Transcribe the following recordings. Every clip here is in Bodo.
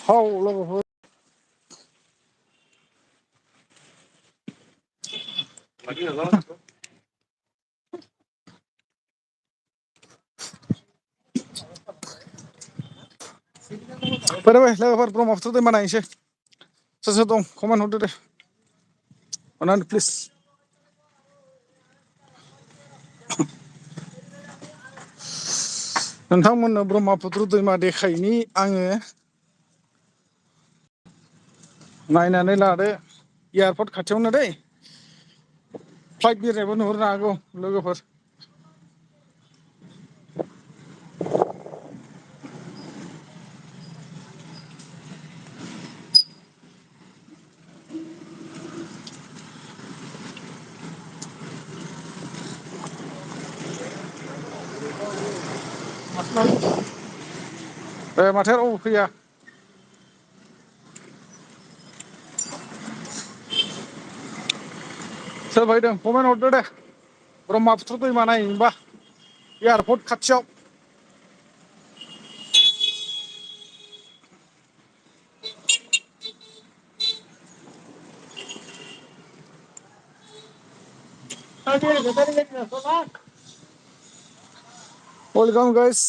औ लोगोफोर फैबाय लोगोफोर ब्रह्मपुत्र दैमा नायनोसै सोर सोर दं कमेन्ट हरदो दे अननानै प्लिज नोंथांमोननो ब्रह्मपुत्र दैमा देखायनि आङो नायनानै लादो एयारपर्ट खाथियावनो दै फ्लाइट बिरनायबो नुहुरनो हागौ लोगोफोर माथो रावबो फैया सोर फैदों कमेन्ट हरदो दे ब्रह्मपुत्र दैमा नायनोबा एयारपर्ट खाथियाव वेलकम गाइस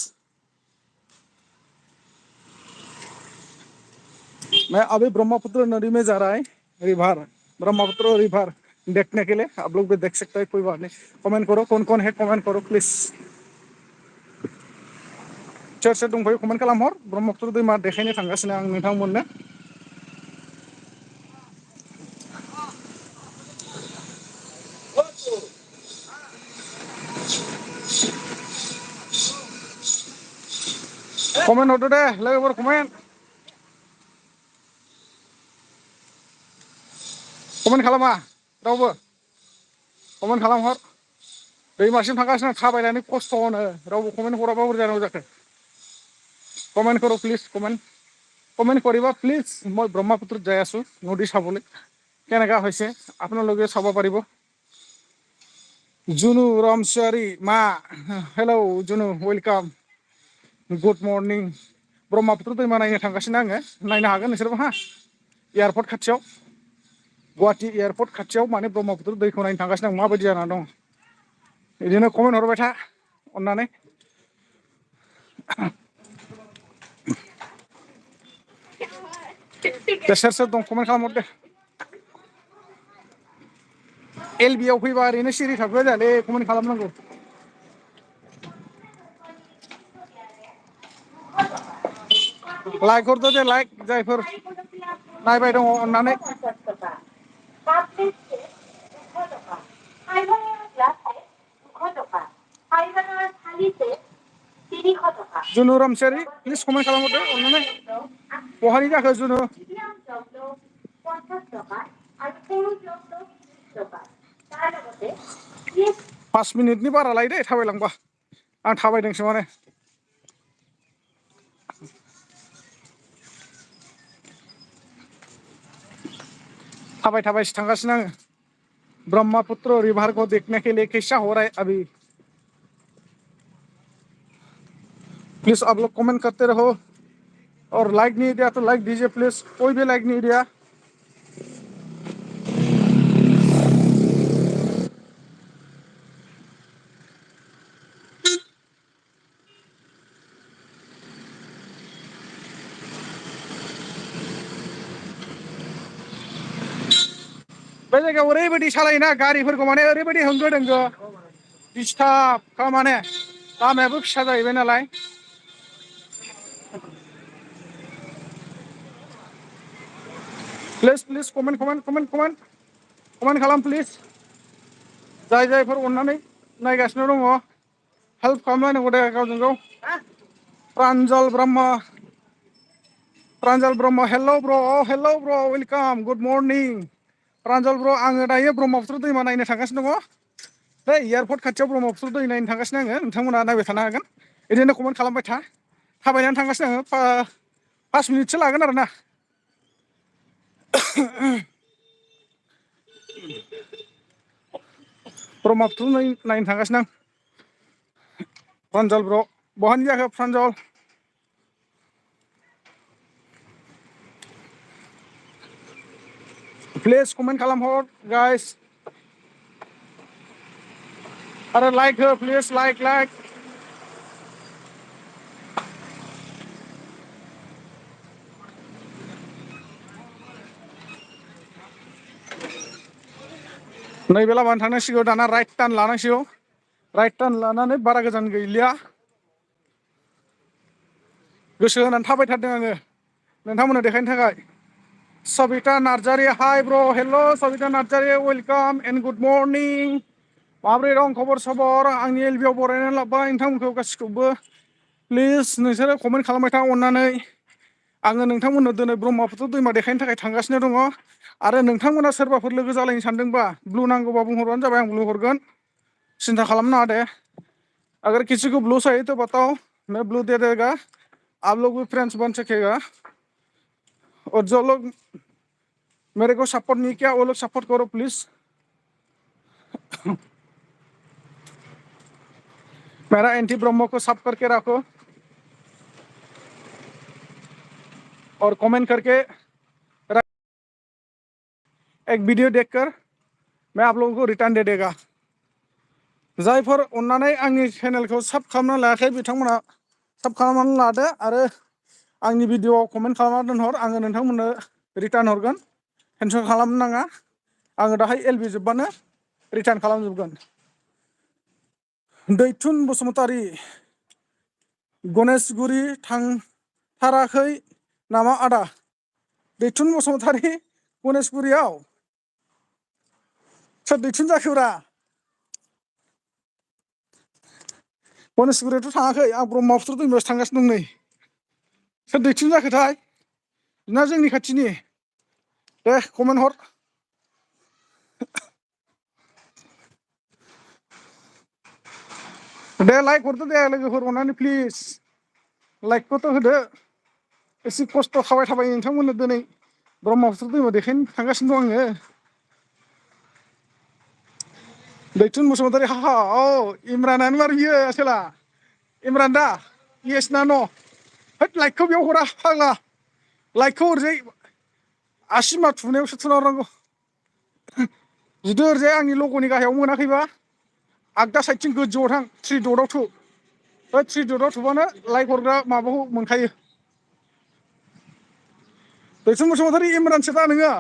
मैं अभी ब्रह्मपुत्र नदी में जा रहा है रिवर ब्रह्मपुत्र रिवर देखने के लिए आप लोग भी देख सकते हैं कोई बात नहीं कमेंट करो कौन कौन है कमेंट करो प्लीज सोर सोर दंफायो कमेन्ट खालामहर ब्रह्मपुत्र दैमा देखायनो थांगासिनो आं नोंथांमोननो कमेन्ट हरदो दे लोगोफोर कमेन्ट खालामा रावबो कमेन्ट खालामहर दैमासिम थांगासिनो थाबायनानै खस्थ' होनो रावबो कमेन्ट हराबा बोरै जानांगौ जाखो कमेन्ट करो प्लीज কমেন্ট কৰিবা প্লিজ মই ব্ৰহ্মপুত্ৰত যাই আছো নদী চাবলৈ কেনেকা হৈছে আপোনালোকে চাব পাৰিব जुनु रामसियारि मा hello Junu welcome good morning Brahmaputra दैमा नायनो थांगासिनो आङो नायनो हागोन नोंसोरबो हा एयारपर्ट खाथियाव गुवाहाटी एयारपर्ट खाथियाव माने ब्रह्मपुत्र दैखौ नायनो थांगासिनो आं माबायदि जाना दं बिदिनो कमेन्ट हरबाय था अननानै सोर सोर दं कमेन्ट खालामहर दे एलबि आव फैबा ओरैनो सिरि थाबा जायालै कमेन्ट खालामनांगौ लाइक हरदो दे लाइक जायफोर नायबाय दङ अननानै जुनु रामसियारि प्लिज कमेन्ट खालामहरदो अननानै बहानि जाखो जुनु 5 मिनिटनि बारा लायो दे थाबायलांबा आं थाबायदोंसो माने थाबाय थाबायसो थांगासिनो आङो ब्रह्मपुत्र रिवर को देखने के लिए कैसा हो रहा है अभी प्लीज आप लोग कमेंट करते रहो और लाइक नहीं दिया तो लाइक दीजिए प्लीज कोई भी लाइक नहीं दिया बे जायगायाव ओरैबायदि सालायोना गारिफोरखौ माने ओरैबायदि होंगो दोंगो डिस्टार्ब माने लामायाबो फिसा जाहैबाय नालाय प्लिज कमेन्ट खालाम प्लिज जायफोर अननानै नायगासिनो दङ हेल्प खालामलायनांगौ दे गावजों गाव प्रान्जल ब्रह्म हेलौ ब्र वेलकाम गुड मर्निं प्रान्जल ब्र आङो दायो ब्रह्मपुत्र दैमा नायनो थांगासिनो दङ बे एयारपर्ट खाथियाव ब्रह्मपुत्र दै नायनो थांगासिनो आङो नोंथांमोना नायबाय थानो हागोन बिदिनो कमेन्ट खालामबाय था थाबायनानै थांगासिनो आङो 5 मिनिटसो लागोन आरोना ब्रह्मपुत्र नायनो थांगासिनो आं प्रान्जल ब्र बहानि जाखो प्रान्जल प्लिज कमेन्ट खालामहर गाइस आरो लाइक हो प्लिज लाइक नैबे लामानि थांनांसिगौ दाना राइट टार्न लानांसिगौ राइट टार्न लानानै बारा गोजान गैलिया गोसो होनानै थाबाय थादों आङो नोंथांमोननो देखायनो थाखाय सबिता नार्जारि हाय ब्र hello' Sabita Narzary welcome and good morning माब्रै दं खबर सबर आंनि एलबिआव बरायनानै लाबोबाय नोंथांमोनखौ गासिखौबो प्लिज नोंसोरो कमेन्ट खालामबाय था अननानै आङो नोंथांमोननो दिनै ब्रह्मपुत्र दैमा देखायनो थाखाय थांगासिनो दङ आरो नोंथांमोना सोरबाफोर लोगो जालायनो सानदोंबा ब्लु नांगौबा बुंहरबानो जाबाय आं ब्लु हरगोन सिन्था खालामनो नाङा दे अगर किसी को ब्लू चाहिए तो बताओ मैं ब्लू दे देगा आप लोग भी फ्रेंड्स बन सकेगा और जो लोग मेरे को सपोर्ट नहीं किया वो लोग सपोर्ट करो प्लीज मेरा एंटी ब्रह्मो को सब करके रखो और कमेंट करके एक वीडियो देखकर मैं आप लोगों को रिटर्न दे देगा जायफोर अन्नानै आंनि चेनेलखौ साब खालामना लायाखै बिथांमोना साब खालामनानै लादो आरो आंनि भिडिअआव कमेन्ट खालामना दोनहर आङो नोंथांमोननो रिटार्न हरगोन टेनसन खालामनो नाङा आङो दाहाय एलबि जोबबानो रिटार्न खालामजोबगोन दैथुन बसुमतारी गणेशगुरि थांथाराखै नामा आदा दैथुन बसुमतारी गणेशगुरियाव सोर दैथुन जाखोब्रा गणेशगुरियावथ' थाङाखै आं ब्रह्मपुत्र दैमायावसो थांगासिनो दं नै सोर दैथुन जाखोथाय ना जोंनि खाथिनि दे कमेन्ट हर दे लाइक हरदो दे लोगोफोर अननानै प्लिज लाइकखौथ' होदो एसे खस्थ' खाबाय थाबाय नोंथांमोननो दिनै ब्रह्मपुत्र दैमा देखायनो थांगासिनो दं आङो दैथुन बसुमतारी हा औ इमरानानो मार बियो आसोला इमरान दा येस ना न' होद लाइकखौ बेयाव हरा फाग्ला लाइकखौ ओरैजाय आसिमा थुनायावसो थुना हरनांगौ जुदि ओरैजाय आंनि लग'नि गाहायाव मोनाखैबा आगदा साइडथिं गोजौआव थां थ्रि दटआव थु बै थ्रि दटआव थुबानो लाइक हरग्रा माबाखौ मोनखायो दैथुन बसुमतारी इमरानसो दा नोङो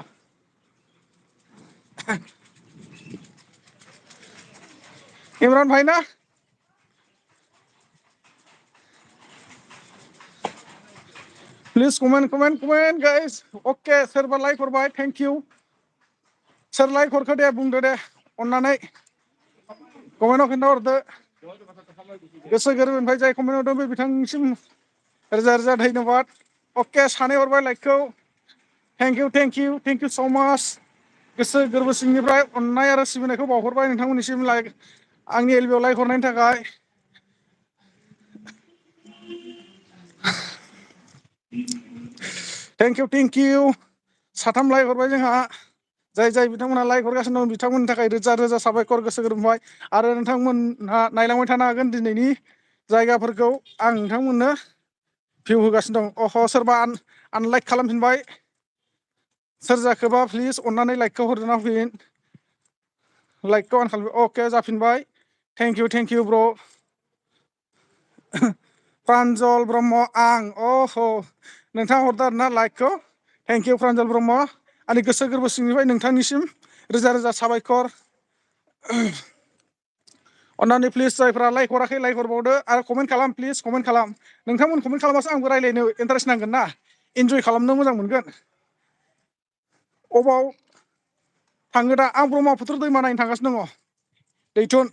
इमरान भाई ना प्लिज कमेन्ट गाइस अके सोरबा लाइक हरबाय थेंक इउ सोर लाइक हरखो दे बुंदो दे अननानै कमेन्टआव खिन्थाहरदो गोसो गोरबोनिफ्राय जाय कमेन्ट हरदों बे बिथांनिसिम रोजा रोजा धन्यबाद अके सानै हरबाय लाइकखौ थेंक इउ स' माच गोसो गोरबो सिंनिफ्राय अननाय आरो सिबिनायखौ बावहरबाय नोंथांमोननिसिम लाइक आंनि एलबिआव लाइक हरनायनि थाखाय थेंक इउ साथाम लाइक हरबाय जोंहा जाय बिथांमोनहा लाइक हरगासिनो दं बिथांमोननि थाखाय रोजा रोजा साबायखर गोसो गोरबोनिफ्राय आरो नोंथांमोनहा नायलांबाय थानो हागोन दिनैनि जायगाफोरखौ आं नोंथांमोननो भिउ होगासिनो दं अह सोरबा आनलाइक खालामफिनबाय सोर जाखोबा प्लिज अननानै लाइकखौ हरना होफिन लाइकखौ अन खालामबाय अके जाफिनबाय थेंक इउ ब्र प्रान्जल ब्रह्म आं अह नोंथाङा हरदो आरोना लाइकखौ थेंक इउ प्रान्जल ब्रह्म आंनि गोसो गोरबो सिंनिफ्राय नोंथांनिसिम रोजा रोजा साबायखर अन्नानै प्लिज जायफ्रा लाइक हराखै लाइक हरबावदो आरो कमेन्ट खालाम प्लिज कमेन्ट खालाम नोंथांमोन कमेन्ट खालामबासो आंबो रायज्लायनो इन्टारेस्ट नांगोन ना इन्जय खालामनो मोजां मोनगोन अबाव थाङो दा आं ब्रह्मपुत्र दैमा नायनो थांगासिनो दङ दैथुन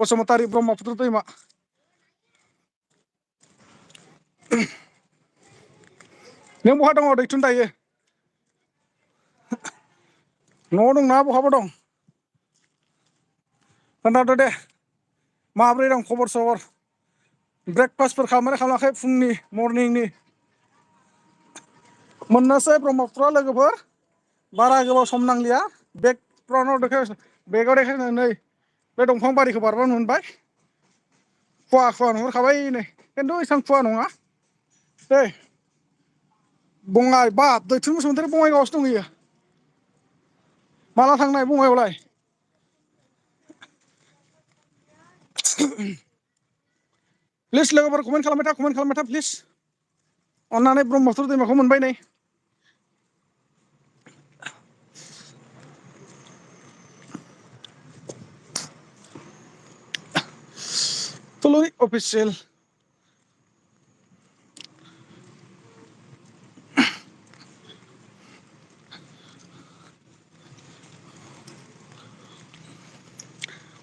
बसुमतारी ब्रह्मपुत्र दैमा नों बहा दङ दैथुन दायो न'आव दंना बहाबा दं खोन्थादो दे माब्रै दं खबर सबर ब्रेकफास्टफोर खालामनानै खालामाखै फुंनि मर्निंनि मोननोसै ब्रह्मपुत्र लोगोफोर बारा गोबाव सम नांलिया बेकग्राउन्डआव बेगाव देखाय नै बे दंफां बारिखौ बारबानो मोनबाय खुवा नुहुरखाबाय नै खिन्थु एसेबां खुवा नङा दे बङाइ बाब दैथुन बसुमतारी बङाइगावआवसो दंहैयो माला थांनाय बङाइआवलाय प्लिज लोगोफोर कमेन्ट खालामबाय था प्लिज अन्नानै ब्रह्मपुत्र दैमाखौ मोनबाय नै Totally official.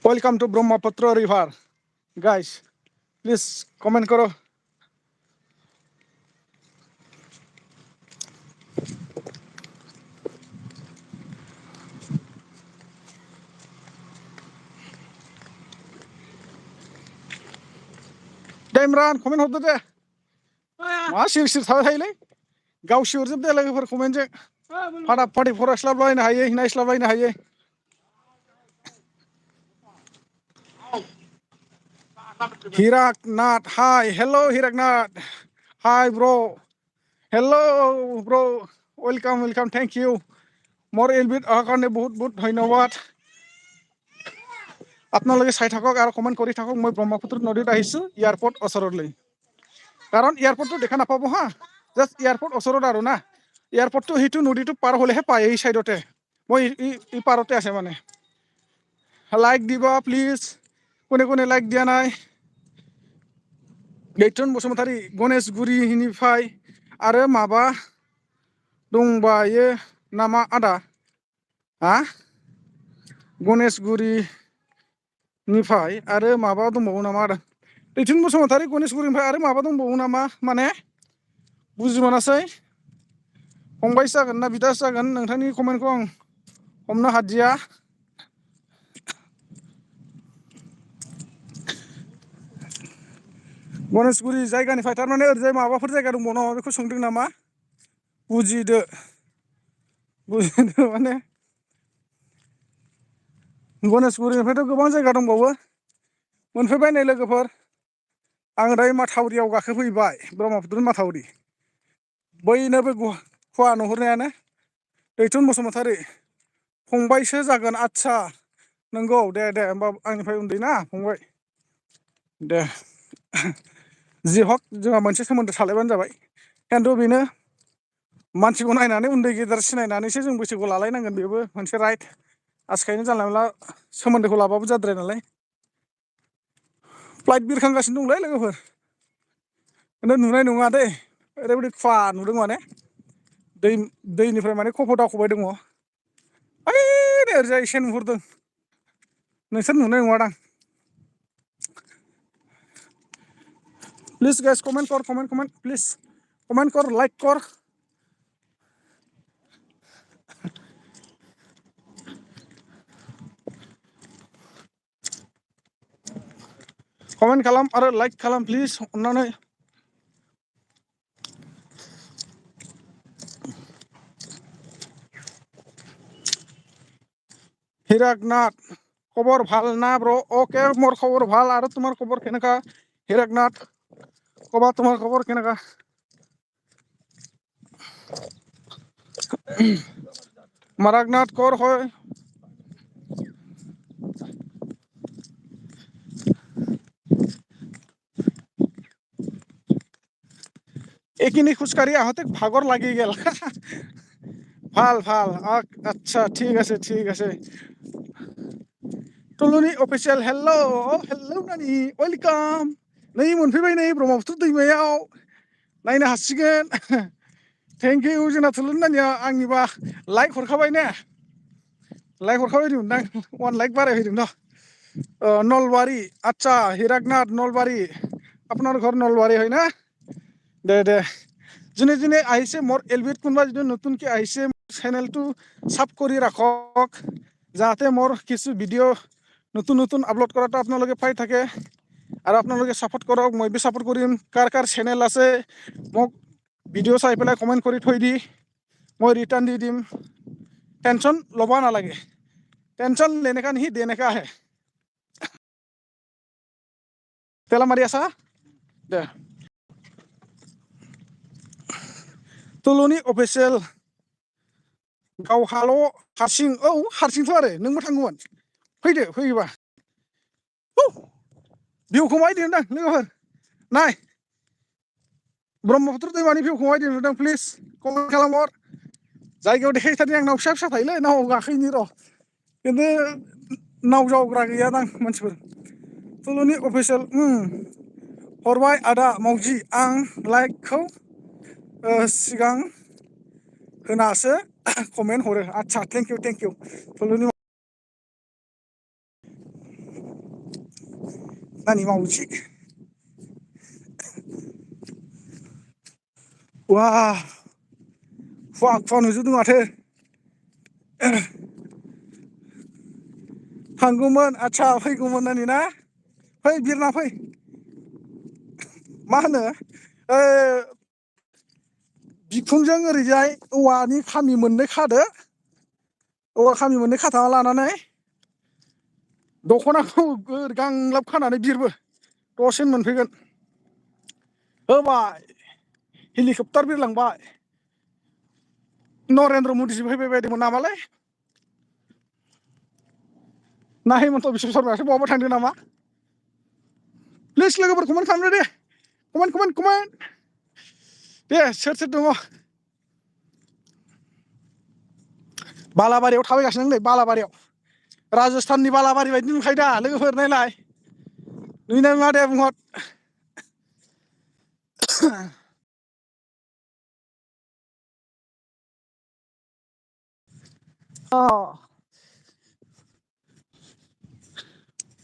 Welcome to Brahmaputra River, guys. Please comment करो. दे इमरान कमेन्ट हरदो दे मा सिरि सिरि थाबाय थायोलै गावसि हरजोबदे लोगोफोर कमेन्टजों फाटा फाटि फरायस्लाबलायनो हायै नायस्लाबलायनो हायै Hiraknath, hi, hello Hiraknath, hi bro, hello bro, welcome, thank you. More elbit কাৰণে বহুত বহুত ধন্যবাদ আপোনালোকে চাই থাকক আৰু কমেন্ট কৰি থাকক মই ব্ৰহ্মপুত্ৰ নদীত আহিছো এয়াৰপোৰ্ট ওচৰলৈ কাৰণ এয়াৰপোৰ্টটো দেখা নাপাব হা জাস্ট এয়াৰপোৰ্ট ওচৰত আৰু না এয়াৰপোৰ্টটো হিটো নদীটো পাৰ হলেহে পায় এই সাইডতে মই ই পাৰতে আছে মানে লাইক দিবা প্লিজ কোনে কোনে লাইক দিয়া নাই दैथुन बसुमतारी गणेशगुरिनिफ्राय आरो माबा दंबायो नामा आदा हा गणेशगुरिनिफ्राय आरो माबा दंबावो नामा आदा दैथुन बसुमतारी गणेशगुरिनिफ्राय आरो माबा दंबावो नामा माने बुजि मोनासै फंबायसो जागोन ना बिदासो जागोन नोंथांनि कमेन्टखौ आं हमनो हादिया गणेशगुरि जायगानिफ्राय थारमाने ओरैजाय माबाफोर जायगा दंबावो नामा बेखौ सोंदों नामा बुजिदो माने गणेशगुरिनिफ्रायथ' गोबां जायगा दंबावो मोनफैबाय नै लोगोफोर आङो दायो माथावरियाव गाखोफैबाय ब्रह्मपुत्र माथावरि बैनो बे खुवा नुहुरनायानो दैथुन बसुमतारी फंबायसो जागोन आच्छा नंगौ दे होमबा आंनिफ्राय उन्दै ना फंबाय दे जि हक जोंहा मोनसे सोमोन्दो थालायबानो जाबाय खिन्थु बेनो मानसिखौ नायनानै उन्दै गेदेर सिनायनानैसो जों बैसोखौ लालायनांगोन बेबो मोनसे राइट आजखायनो जानला मोनला सोमोन्दोखौ लाबाबो जाद्राया नालाय फ्लाइट बिरखांगासिनो दंलै लोगोफोर खिन्थु नुनाय नङा दै ओरैबायदि खुवा नुदों माने दैनिफ्राय माने खफ' दावखोबाय दङ ओइ ओरैजाय एसे नुहुरदों नोंसोर नुनाय नङादां please guys comment please comment कर लाइक कर कमेन्ट खालाम आरो लाइक खालाम प्लिज अन्नानै হিরাকনাথ খবর ভাল না ব্রো ওকে মোর খবর ভাল আর তোমার খবর কেনেকা হিরাকনাথ কবা তোমার খবর কেনেকা মারাকনাথ কর হয় এইখিনি খোজকাঢ়ি আহোঁতে ভাগৰ লাগি গেল ভাল আচ্ছা ঠিক আছে टुलुनि अफिसियेल हेल्लो नानि वेलकाम नै मोनफैबाय नै ब्रह्मपुत्र दैमायाव नायनो हासिगोन थेंक इउ जोंना टुलुनि नानिया आंनिबा लाइक हरखाबाय ने लाइक हरखाबाय मोनदां 1 लाइक बारायफैदों दा नलबारी আচ্ছা হিরাকনাথ নলবাৰী আপোনাৰ ঘৰ নলবাৰী হয় না দে যোনে আহিছে মোৰ এলবিত কোনোবা যদি নতুনকৈ আহিছে চেনেলটো সাব কৰি ৰাখক যাতে মোৰ কিছু ভিডিঅ' নতুন আপলোড কৰাটো আপোনালোকে পাই থাকে আৰু আপোনালোকে সাপোৰ্ট কৰক মই বি সাপোৰ্ট কৰিম কাৰ চেনেল আছে মোক ভিডিঅ' চাই পেলাই কমেণ্ট কৰি থৈ দি মই ৰিটাৰ্ণ দি দিম টেনশ্যন ল'ব নালাগে টেনশ্যন लेने का नहीं देने का है তেলা মাৰি আছা দে टुलुनि अफिसियेल गावहाल' हारसिं औ हारसिंथ' आरो नोंबो थांगौमोन फैदो फैयोबा भिउखौ मायदि नुदों लोगोफोर नाय ब्रह्मपुत्र दैमानि भिउखौ मायदि नुदों प्लिज कमेन्ट खालामहर जायगायाव देखायथारनि आं नाव फिसा फिसा थायोलै नावआव गाखोहैनि र' खिन्थु नाव जावग्रा गैयादां मानसिफोर थुलुनि अफिसियेल हरबाय आदा मावजि आं लाइकखौ सिगां होनासो कमेन्ट हरो आदसा थेंक इउ थुलुनि नानि मावजि वा खुवा खुवा नुजोबदों माथो थांगौमोन आदसा फैगौमोन नानि ना फै बिरना फै मा होनो बिखुंजों ओरैजाय औवानि खामि मोननै खादो औवा खामि मोननै खाथाना लानानै दख'नाखौ गांलाब खानानै बिरबो दसेनो मोनफैगोन होबाय हेलिकप्टार बिरलांबाय नरेन्द्र मदिसो फैबाय बायदोंमोन नामालै ना हेमन्त बिश्व शर्मायासो बहाबा थांदों नामा प्लिज लोगोफोर कमेन्ट खालामदो दे कमेन्ट दे सोर सोर दङ बालाबारियाव थाबायगासिनो नै बालाबारियाव राजस्थाननि बालाबारि बायदि नुखायो दा लोगोफोर नायलाय नुयोना नुवा दे बुंहर अ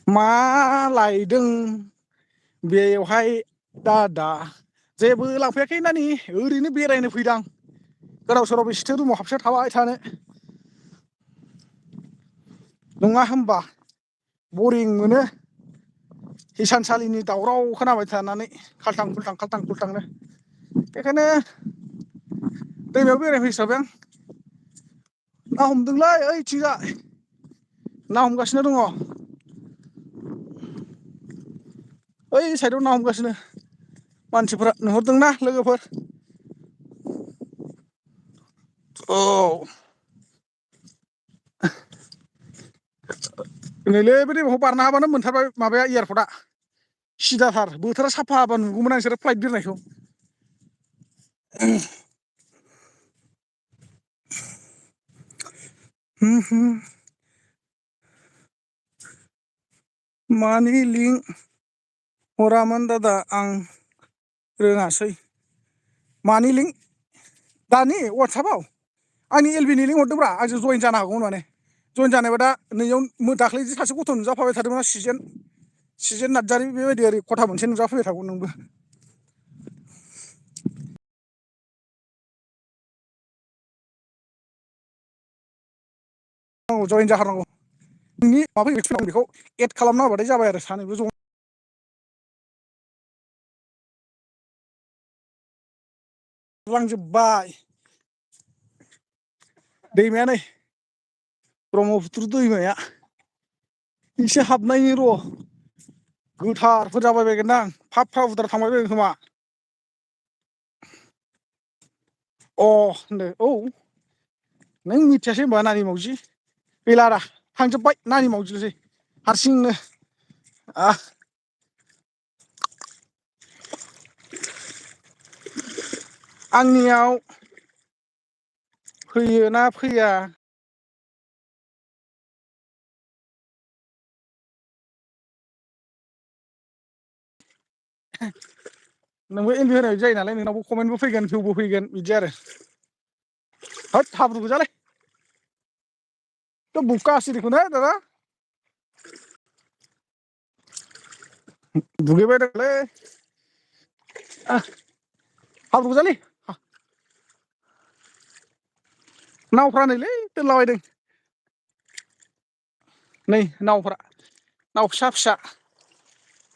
मा लायदों बेवहाय दादा जेबो लांफैयाखै नानि ओरैनो बेरायनो फैदां गोदाव सोराव बेसेथो रुमाव हाबसोना थाबाय थानो नङा होमबा बरिं मोनो हिसानसालिनि दावराव खोनाबाय थानानै खाल्थां खुल्थांनो बेखायनो दैमायाव बेरायफै हिसाबै आं ना हमदोंलै ओइथिंजाय ना हमगासिनो दङ ओइ साइडआव ना हमगासिनो मानसिफोरा नुहरदोंना लोगोफोर औ नैलै बे दैमाखौ बारनो हाबानो मोनथारबाय माबाया एयारपर्टआ सिदाथार बोथोरा साफा हाबा नुगौमोन आं नोंसोरो फ्लाइट बिरनायखौ मानि लिंक हरामोन दादा आं रोङासै मानि लिंक दानि वाटसापआव आंनि एलबि नि लिंक हरदोंब्रा आंजों जयेन जानो हागौमोन माने जयेन जानोबा दा नैयाव दाख्लै सासे गथ' नुजाफाबाय थादोंमोन सिजेन नार्जारि बेबायदि ओरै खथा मोनसे नुजाफैबाय थागौ नोंबो औ जयेन जाथारनांगौ नोंनि माबा बेखौ एड खालामना होबाथाय जाबाय आरो सानैबो ज' लांजोबबाय दैमाया नै ब्रह्मपुत्र दैमाया एसे हाबनायनि र' गोथारफोर जाबाय बायगोनदां फाब उदार थांबाय बायगोन खोमा अ होनदो औ नों मिथियासै होनबा नानि मावजि गैलारा थांजोब्बाय नानि मावजिल'सै हारसिंनो आंनियाव फैयो ना फैया नोंबो एमबि होनाय जायो नालाय नोंनावबो कमेन्टबो फैगोन भिउबो फैगोन बिदि आरो होद हाब्रु गोजालै बुखा सिरिखौनो दादा दुगैबाय दंलै हाब्रु गोजालै नावफ्रा नैलै दोनलाबायदों नै नावफ्रा नाव फिसा फिसा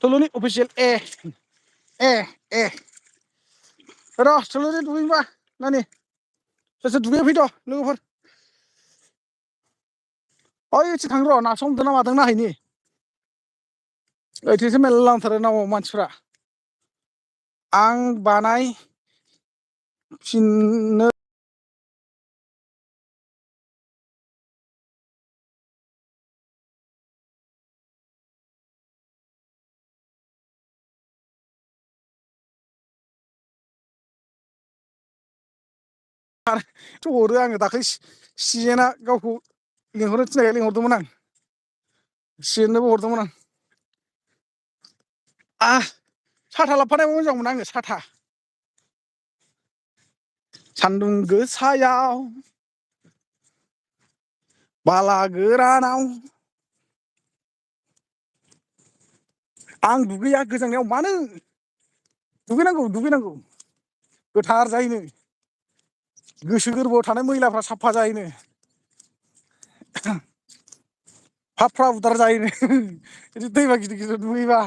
थुलुनि अफिसियेल ए र' थुलुनि दुगैनोबा नानि सोर सोर दुगैनो फैद' लोगोफोर ओइथिं थांनो र' नासो हमदों ना मादों नायहैनि ओइथिंसो मेरला नांथारो नावआव मानसिफ्रा आं बानाय फिननो हरो आङो दाख्लै सिजेना गावखौ लिंहरनो थिननायखाय लिंहरदोंमोन आं सिजेननोबो हरदोंमोन आं साथा लाबोफानायबा मोजांमोन आङो साथा सान्दुं गोसायाव बाला गोरानाव आं दुगैया गोजांनायाव मानो दुगैनांगौ दुगैनांगौ गोथार जायोनो गोसो गोरबोआव थानाय मैलाफ्रा साफा जायोनो फाफ्रा उदार जायोनो बिदि दैमा गिदिर गिदिर दुगैबा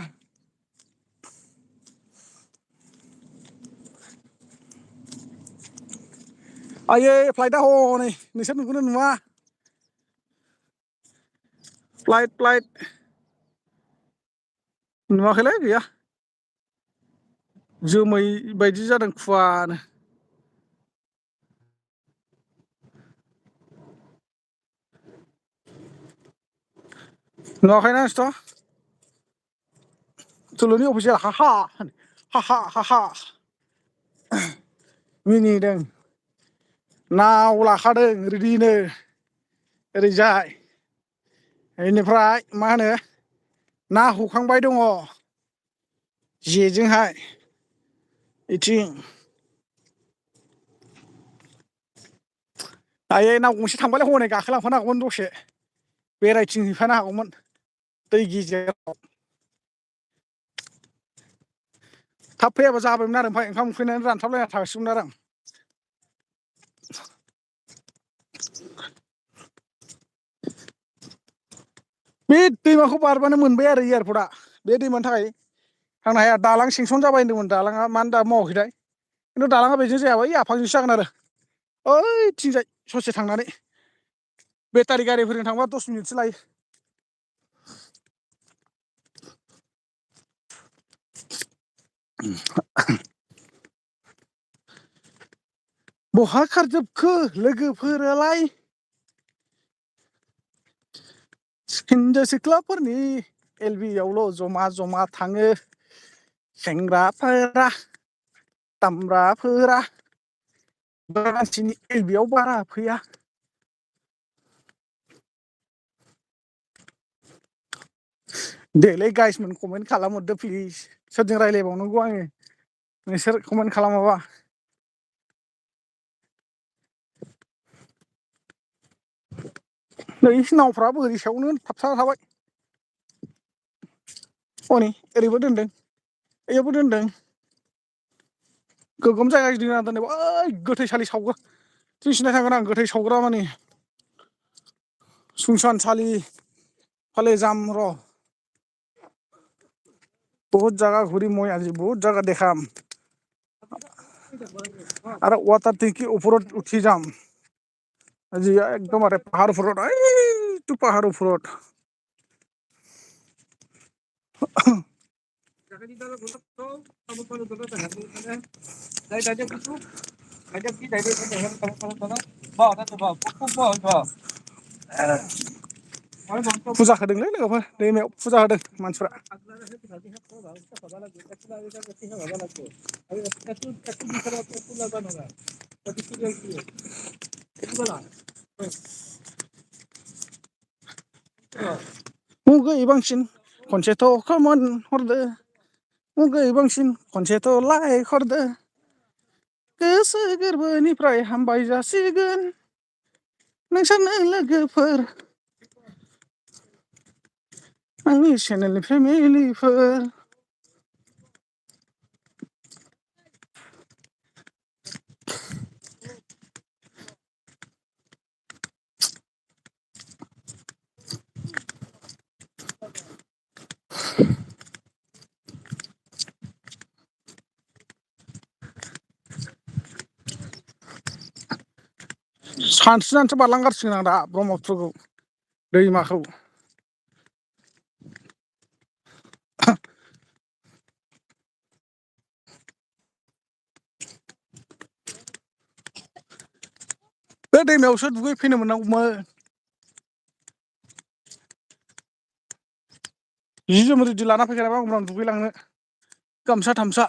आइयै फ्लाइटआ हनै नोंसोर नुगोना नुवा फ्लाइट नुवाखैलै गैया जोमै बायदि जादों खुवानो नुवाखैना नोंसोरथ' थुलुनि अफिसियेल हाहा हाहा हाहा मिनिदों नाव लाखादों रेडिनो ओरैजाय बेनिफ्राय मा होनो ना हखांबाय दङ जेजोंहाय इथिं आयै नाव गंसे थांबालाय हनै गाखोलांफानो हागौमोन दसे बेरायथिंहैफानो हागौमोन दै गेजेराव थाब फैयाबा जाबायमोन आरो ओमफ्राय ओंखाम उखैनानै रानथाबलायना थासिगौमोन आरो आं बे दैमाखौ बारबानो मोनबाय आरो एयारपर्टआ बे दैमानि थाखाय थांनो हाया दालां सेंसन जाबाय होनदोंमोन दालाङा मानो दाबो मावाखैथाय खिन्थु दालाङा बेजों जाया बै आफांजोंसो जागोन आरो ओइथिंजाय ससे थांनानै बेटारि गारिफोरजों थांबा 10 मिनिटसो लायो बहा खारजोबखो लोगोफोरालाय हिनजाव सिख्लाफोरनि एल-बि आवल' जमा जमा थाङो सेंग्राफोरा दामब्राफोरा मानसिनि एल-बि आव बारा फैया देलै गाइसमोन कमेन्ट खालामहरदो प्लिज सोरजों रायज्लायबावनांगौ आङो नोंसोर कमेन्ट खालामाबा नै नावफ्रा बोरि सायावनो थाबथाना थाबाय हनै ओरैबो दोनदों ओयावबो दोनदों गोगोम जायगा गिदिंना दोनदों ओइ गोथैसालि सावग्रा दिनै सिन्था थांगोन आं गोथै सावग्रा मानि सुंसान सालि फाले जाम र बहुत जागा घुरिम मय আজি बहुत जागा देखाम आरो वाटार टेंकि ওপৰত উঠি যাম আজি एकदमबारे पाहार ओफोरत ओइटु पाहार ओफोरत फुजा होदोंलै लोगोफोर दैमायाव फुजा होदों मानसिफ्रा मुगै बांसिन खनसेथ' खोमोन हरदो मुगै बांसिन खनसेथ' लाइक हरदो गोसो गोरबोनिफ्राय हामबाय जासिगोन नोंसोरनो लोगोफोर आंनि चेनेलनि फेमिलिफोर सानस्रिनानैसो बारलांगारसिगोन आं दा ब्रह्मपुत्रखौ दैमाखौ बे दैमायावसो दुगै फैनो मोननांगौमोन जि जोम रेडि लाना फैखानायबा हामगौमोन आं दुगैलांनो गामसा थामसा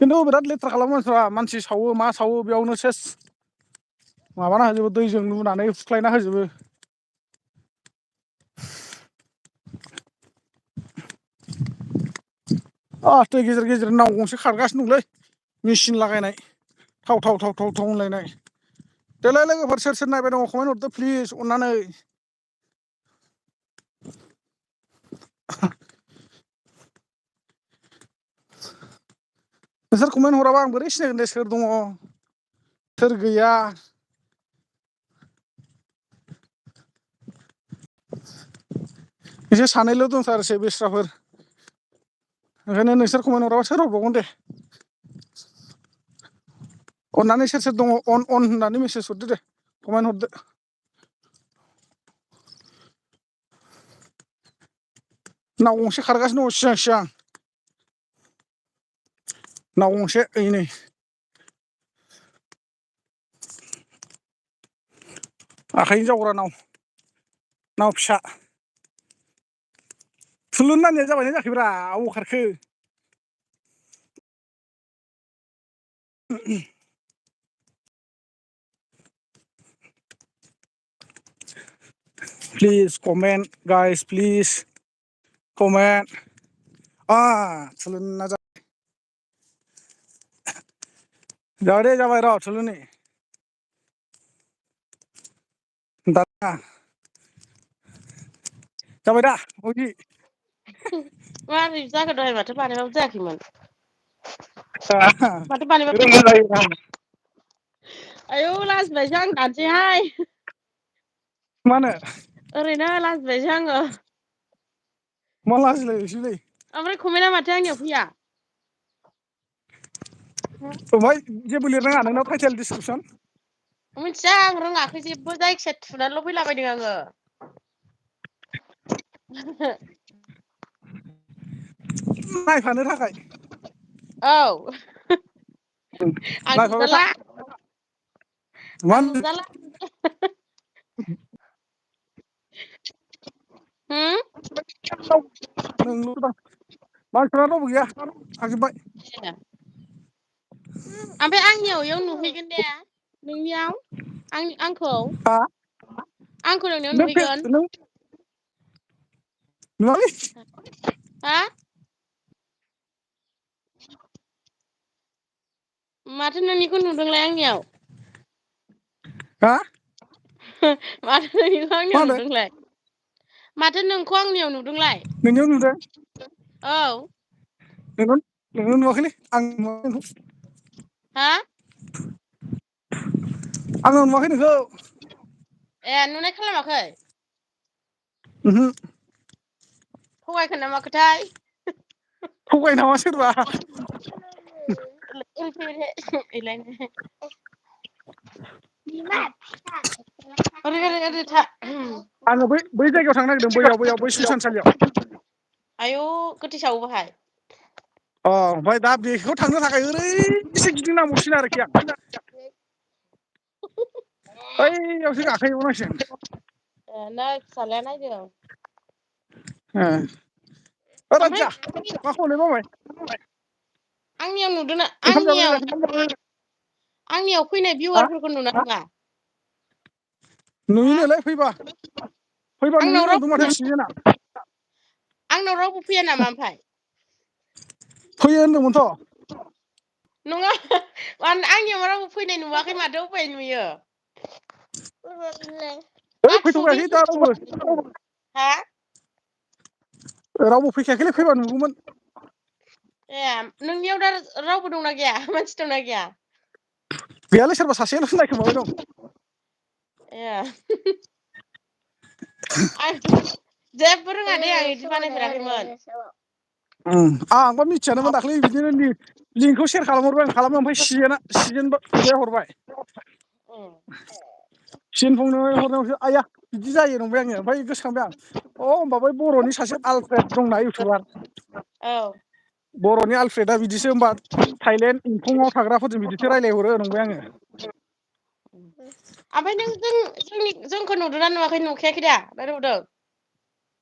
खिन्थु बिराद लेथ्रा खालामो मानसिफ्रा मानसि सावो मा सावो बेयावनो सेस माबाना होजोबो दैजों लुनानै फुख्लायना होजोबो दै गेजेर गेजेर नाव गंसे खारगासिनो दंलै मेचिन लागायनाय थाव थाव थाव थाव थाव होनलायनाय देलाय लोगोफोर सोर सोर नायबाय दङ कमेन्ट हरदो प्लिज अननानै नोंसोर कमेन्ट हराबा आं बोरै सिनायगोन दे सोर दङ सोर गैया बिसोर सानैल' दंथारोसै बेस्राफोर ओंखायनो नोंसोर कमेन्ट हराबा सोर हरबावगोन दे अननानै सोर सोर दङ अन अन होननानै मेसेज हरदो दे कमेन्ट हरदो नाव गंसे खारगासिनो दङ सिगां सिगां नाव गंसे ओइ नै आखाइजों जावग्रा नाव फिसा थुलुन नांनाया जाबायना जायाखैब्रा अबाव खारखो please comment guys please comment थुलुनना जाबाय दे जाबाय र' थुलुनि दाना जाबाय दा बयदि माबोरै जाखो दहाय माथो बानायबाबो जायाखैमोन माथो रोङा बानायबाबो जायोना आयौ लाजिबायसो आं दानसैहाय मानो ओरैनो लाजिबायसो आङो मा लाजिलायनायसैलै ओमफ्राय कमेन्टआ माथो आंनियाव फैया ओमफ्राय जेबो लिरनाङा नोंनाव टाइटेल डिसक्रिपसन मिथिया आं रोङाखै जेबो जायखिया थुनानैल' फैलाबायदों आङो नायफानो थाखाय औ आं नायफाबाय था नुजाला मा आं नुजाला नोंल' दां मानसिफ्रा रावबो गैया थांजोब्बाय ओमफ्राय आंनियाव इयाव नुहैगोन दे नोंनियाव आंखौ हा नोंनियाव नों नुहैगोन नों नुवालै हा माथो नोंनिखौ नुदोंलाय आंनियाव हा माथो नोंनिखौ मा आंनियाव होनदों नुदोंलाय माथो नोंखौ आंनियाव नुदोंलाय नोंनियाव नुदों औ नोंनाव नुवाखैलै आं नुवाखै नोंखौ हा आंनाव नुवाखै नोंखौ ए नुनाय खालामाखै ओहो थगायखो ना माखोथाय थगाय नामा सोरबा आङो बै जायगायाव थांनो नागिरदों बैयाव बै स्रिसानसालियाव आयौ गोथै सावो बाहाय ओमफ्राय दा बेखौ थांनो थाखाय ओरैसे गिदिंनांगौसिन आरोखि आं बैयावसो गाखोहैबावनांसिगोन ए नै फिसालाया नायदों ओ ओमफ्राय राजा मा खालामनाय मामाय आंनियाव नुदोंना ओंखाम जाबायना जायाखै आंनियाव फैनाय हा भिउवारफोरखौ नुना नुआ हा नुयोनोलै फैबा आंनाव नुयो नुदों रावबो माथो सिजोना आंनाव रावबो फैया नामा ओमफ्राय फैयो होनदोंमोनथ' नङा मानो आंनियाव रावबो फैनाय नुवाखै माथो अबेहाय नुयो है फैथ'खायाखै दा रावबो हा रावबो फैखायाखैलै फैबा नुगौमोन ए नोंनियाव दा रावबो दंना गैया मानसि दंना गैया गैयालै सोरबा सासेयाल'सो नायखोमाबाय दं ए आं जेबो रोङा दे आं बिदि बानायफेराखैमोन आंबा मिथियानोमोन दाख्लै बिदिनो लिंकखौ सेयार खालामहरबाय आं खालामो ओमफ्राय सिजेन फंबाया हरबाय सिजेन फंबाय हरनायावसो आइया बिदि जायो नंबाय आङो ओमफ्राय गोसोखांबाय आं होमबा बै बर'नि सासे आलफ्रेद दंना इउटुबार औ बर'नि आलफ्रेदआ बिदिसो होमबा थाइलेण्ड इंखंआव थाग्राफोरजों बिदिसो रायज्लायहरो नंबाय आङो ओमफ्राय नों जोंखौ नुदोंना नुवाखै नुखायाखै दा नुदों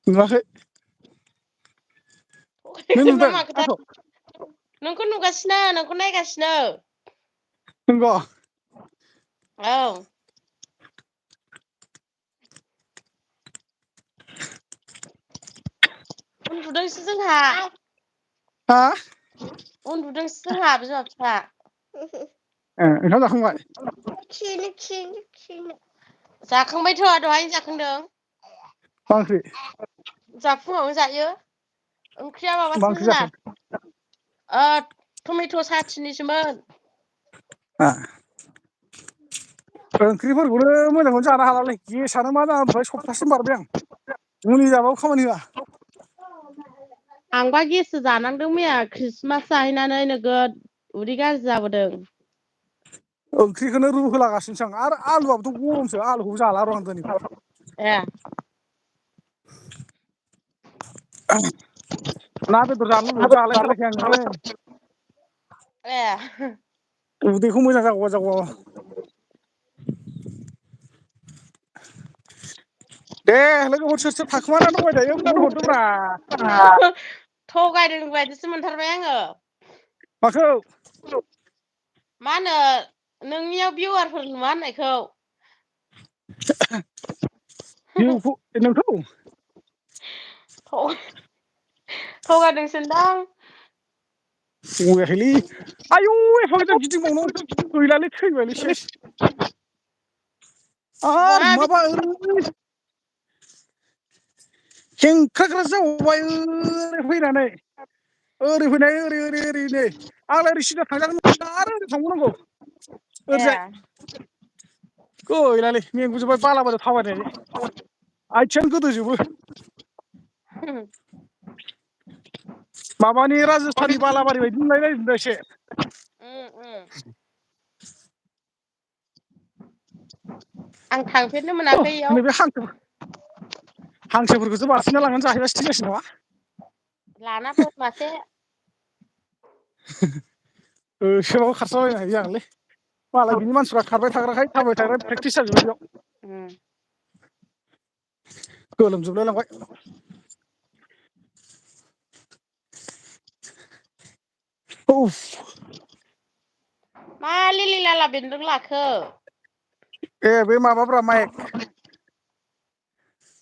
नुवाखै नों थगायखोना नुदों माखोथाय आंखौ नोंखौ नुगासिनो नोंखौ नायगासिनो नंगौ औ उन्दुदोंसो जोंहा हा उन्दुदोंसो जोंहा बिमा बिफा ओंखाम जाखांबाय जाखांबायथ' दहायनो जाखांदों मा ओंख्रि जा फुङावनो जायो ओंख्रिया मा माबासोमोन ओंख्रि जोंना जाखो टमेट' साथिनिसोमोन ओंख्रिफोरखौनो मोजांखौनो जानो हालालै गेसानो मा जाना दंथाय सप्तासेनो बारबाय आं मुलि जाबाबो खामानि होआ आंबा गेससो जानांदों मैया ख्रिस्टमास जाहैनानै नोगोद उदै गाज्रि जाबोदों ओंख्रिखौनो रुहोलागासिनोसो आं आरो आलुआबोथ' गरमसो आलुखौबो जाला र' आं दिनैनिफ्राय ए ना बेदर जानो लुबैबाबो जालायथाराखै आङो ए उदैखौ मोजां जागौबा जागौबा दे लोगोफोर सोर सोर थाखोमाना दंबाय थायो खबर हरदोब्रा थगायदों बायदिसो मोनथारबाय आङो माखौ मा होनो नोंनियाव भिउवारफोर नुवा होननायखौ नोंखौ थगायदोंसोनदां थगायाखैलै आयौ एफा गोजान गिदिंबावनो गैलालै थैबायलै सेस आर मा माबा ओरै खेंख्रा जाबावबाय ओरै फैनानै ओरै फैनाय ओरै नै आंलाय ओरै सिदा थांजागोन आरो ओरै थांबावनांगौ ए ओरैजाय गैलालै मेंगुजोब्बाय बालाबारियाव थाबायनानै आथिंआनो गोदोजोबो माबानि राजस्थाननि बालाबारि बायदि मोनलायलायदों दा एसे आं थांफेरनो मोनाखै इयाव नैबे हांसोफोरखौसो बारसिनना लांनानै जाहैबासो थिग जासिगोन नामा लाना फै मासे होसोबाबो खारस्राबायनो हायो आंलै मालाय बिनि मानसिफ्रा खारबाय थाग्राखाय थाबाय थाग्रा प्रेक्टिस जाजोब्बाय बेयाव गोलोमजोबलाय लांबाय मा लिलि लाला बेन्दों लाखो ए बे माबाब्रा माइक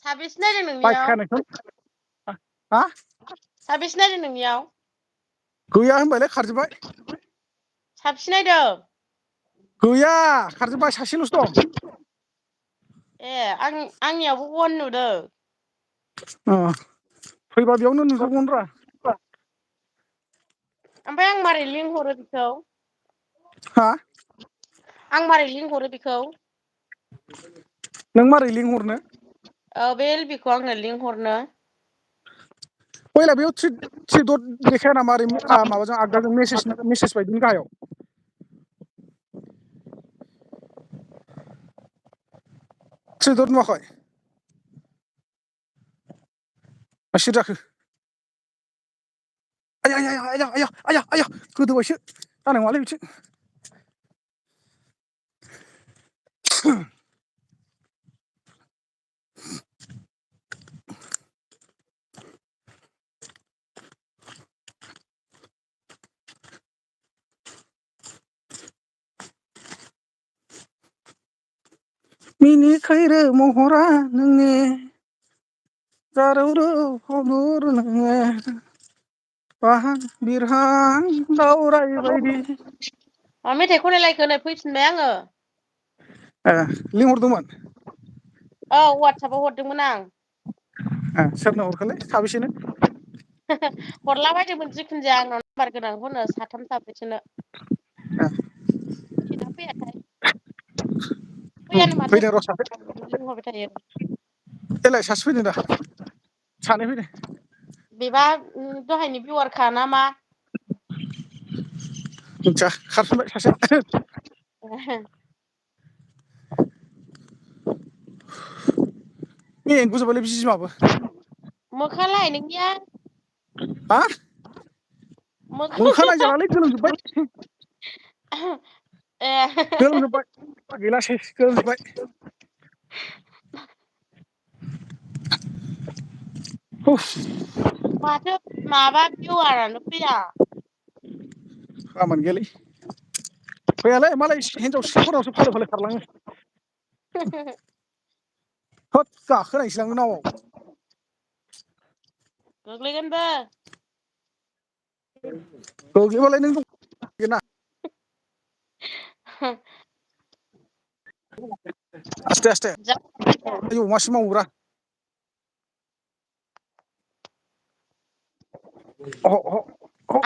साबेसे नायदों माइक नोंनियाव खानायखौ हा साबेसे नायदों नोंनियाव गैया होनबायलाय खारजोब्बाय साबेसे नायदों गैया खारजोब्बाय सासेल'सो दं ए आंनियावबो अन नुदों फैबा बेयावनो नुजोबगोन रा ओमफ्राय आं मारै लिंहरो बेखौ हा आं मारै लिंहरो बेखौ नों मारै लिंहरनो औ बे एलबिखौ आंनो लिंहरनो बैलाय बेयाव थ्रि दद देखाया नामा ओरै माबाजों आगदाजों मेसेज बायदिनि गाहायाव थ्रि दद नुवाखै मा सिरि जाखो आया गोदोबायसो जानाय नङालै बिथिं मिनिखैरो महरा नोंनि जारौ रौ नोङो बिरहां दावराय बायदि मा मेथाइ खनलायलायखो नै फैफिनबाय आङो ए लिंहरदोंमोन औ वाटसआपाव हरदोंमोन आं सोरनो हरखोलै साबेसेनो हरला बायदोंमोन जिखुनु जाया आंनाव नाम्बार गोनांखौनो साथाम साब्रैसोनो फैदोंना फैयाथाय फैयानो माथो फैदों र' सासे लिंहरबाय थायो एलाय सासे फैदों दा सानै फैदों बेबा दहायनि भिउवारखा ना मा मिथिया खारफिनबाय सासे मेंगुजोब्बायलै बिमाबो मोखाङालाय नोंनिया हा मोखाङा मोखां नायजालालै गोलोमजोब्बाय ए गोलोमजोब्बाय गैला सेस गोलोमजोब्बाय माथो माबा भिउवारानो फैया खामानि गैयालै फैयालै मालाय हिनजाव सिख्लाफोरनावसो फालो फालो खारलाङो होद गाखोनायसै लाङो नावआव गोग्लैगोनबो गोग्लैबालाय नों दंना आस्थे आस्थे आयौ मासे मावोरा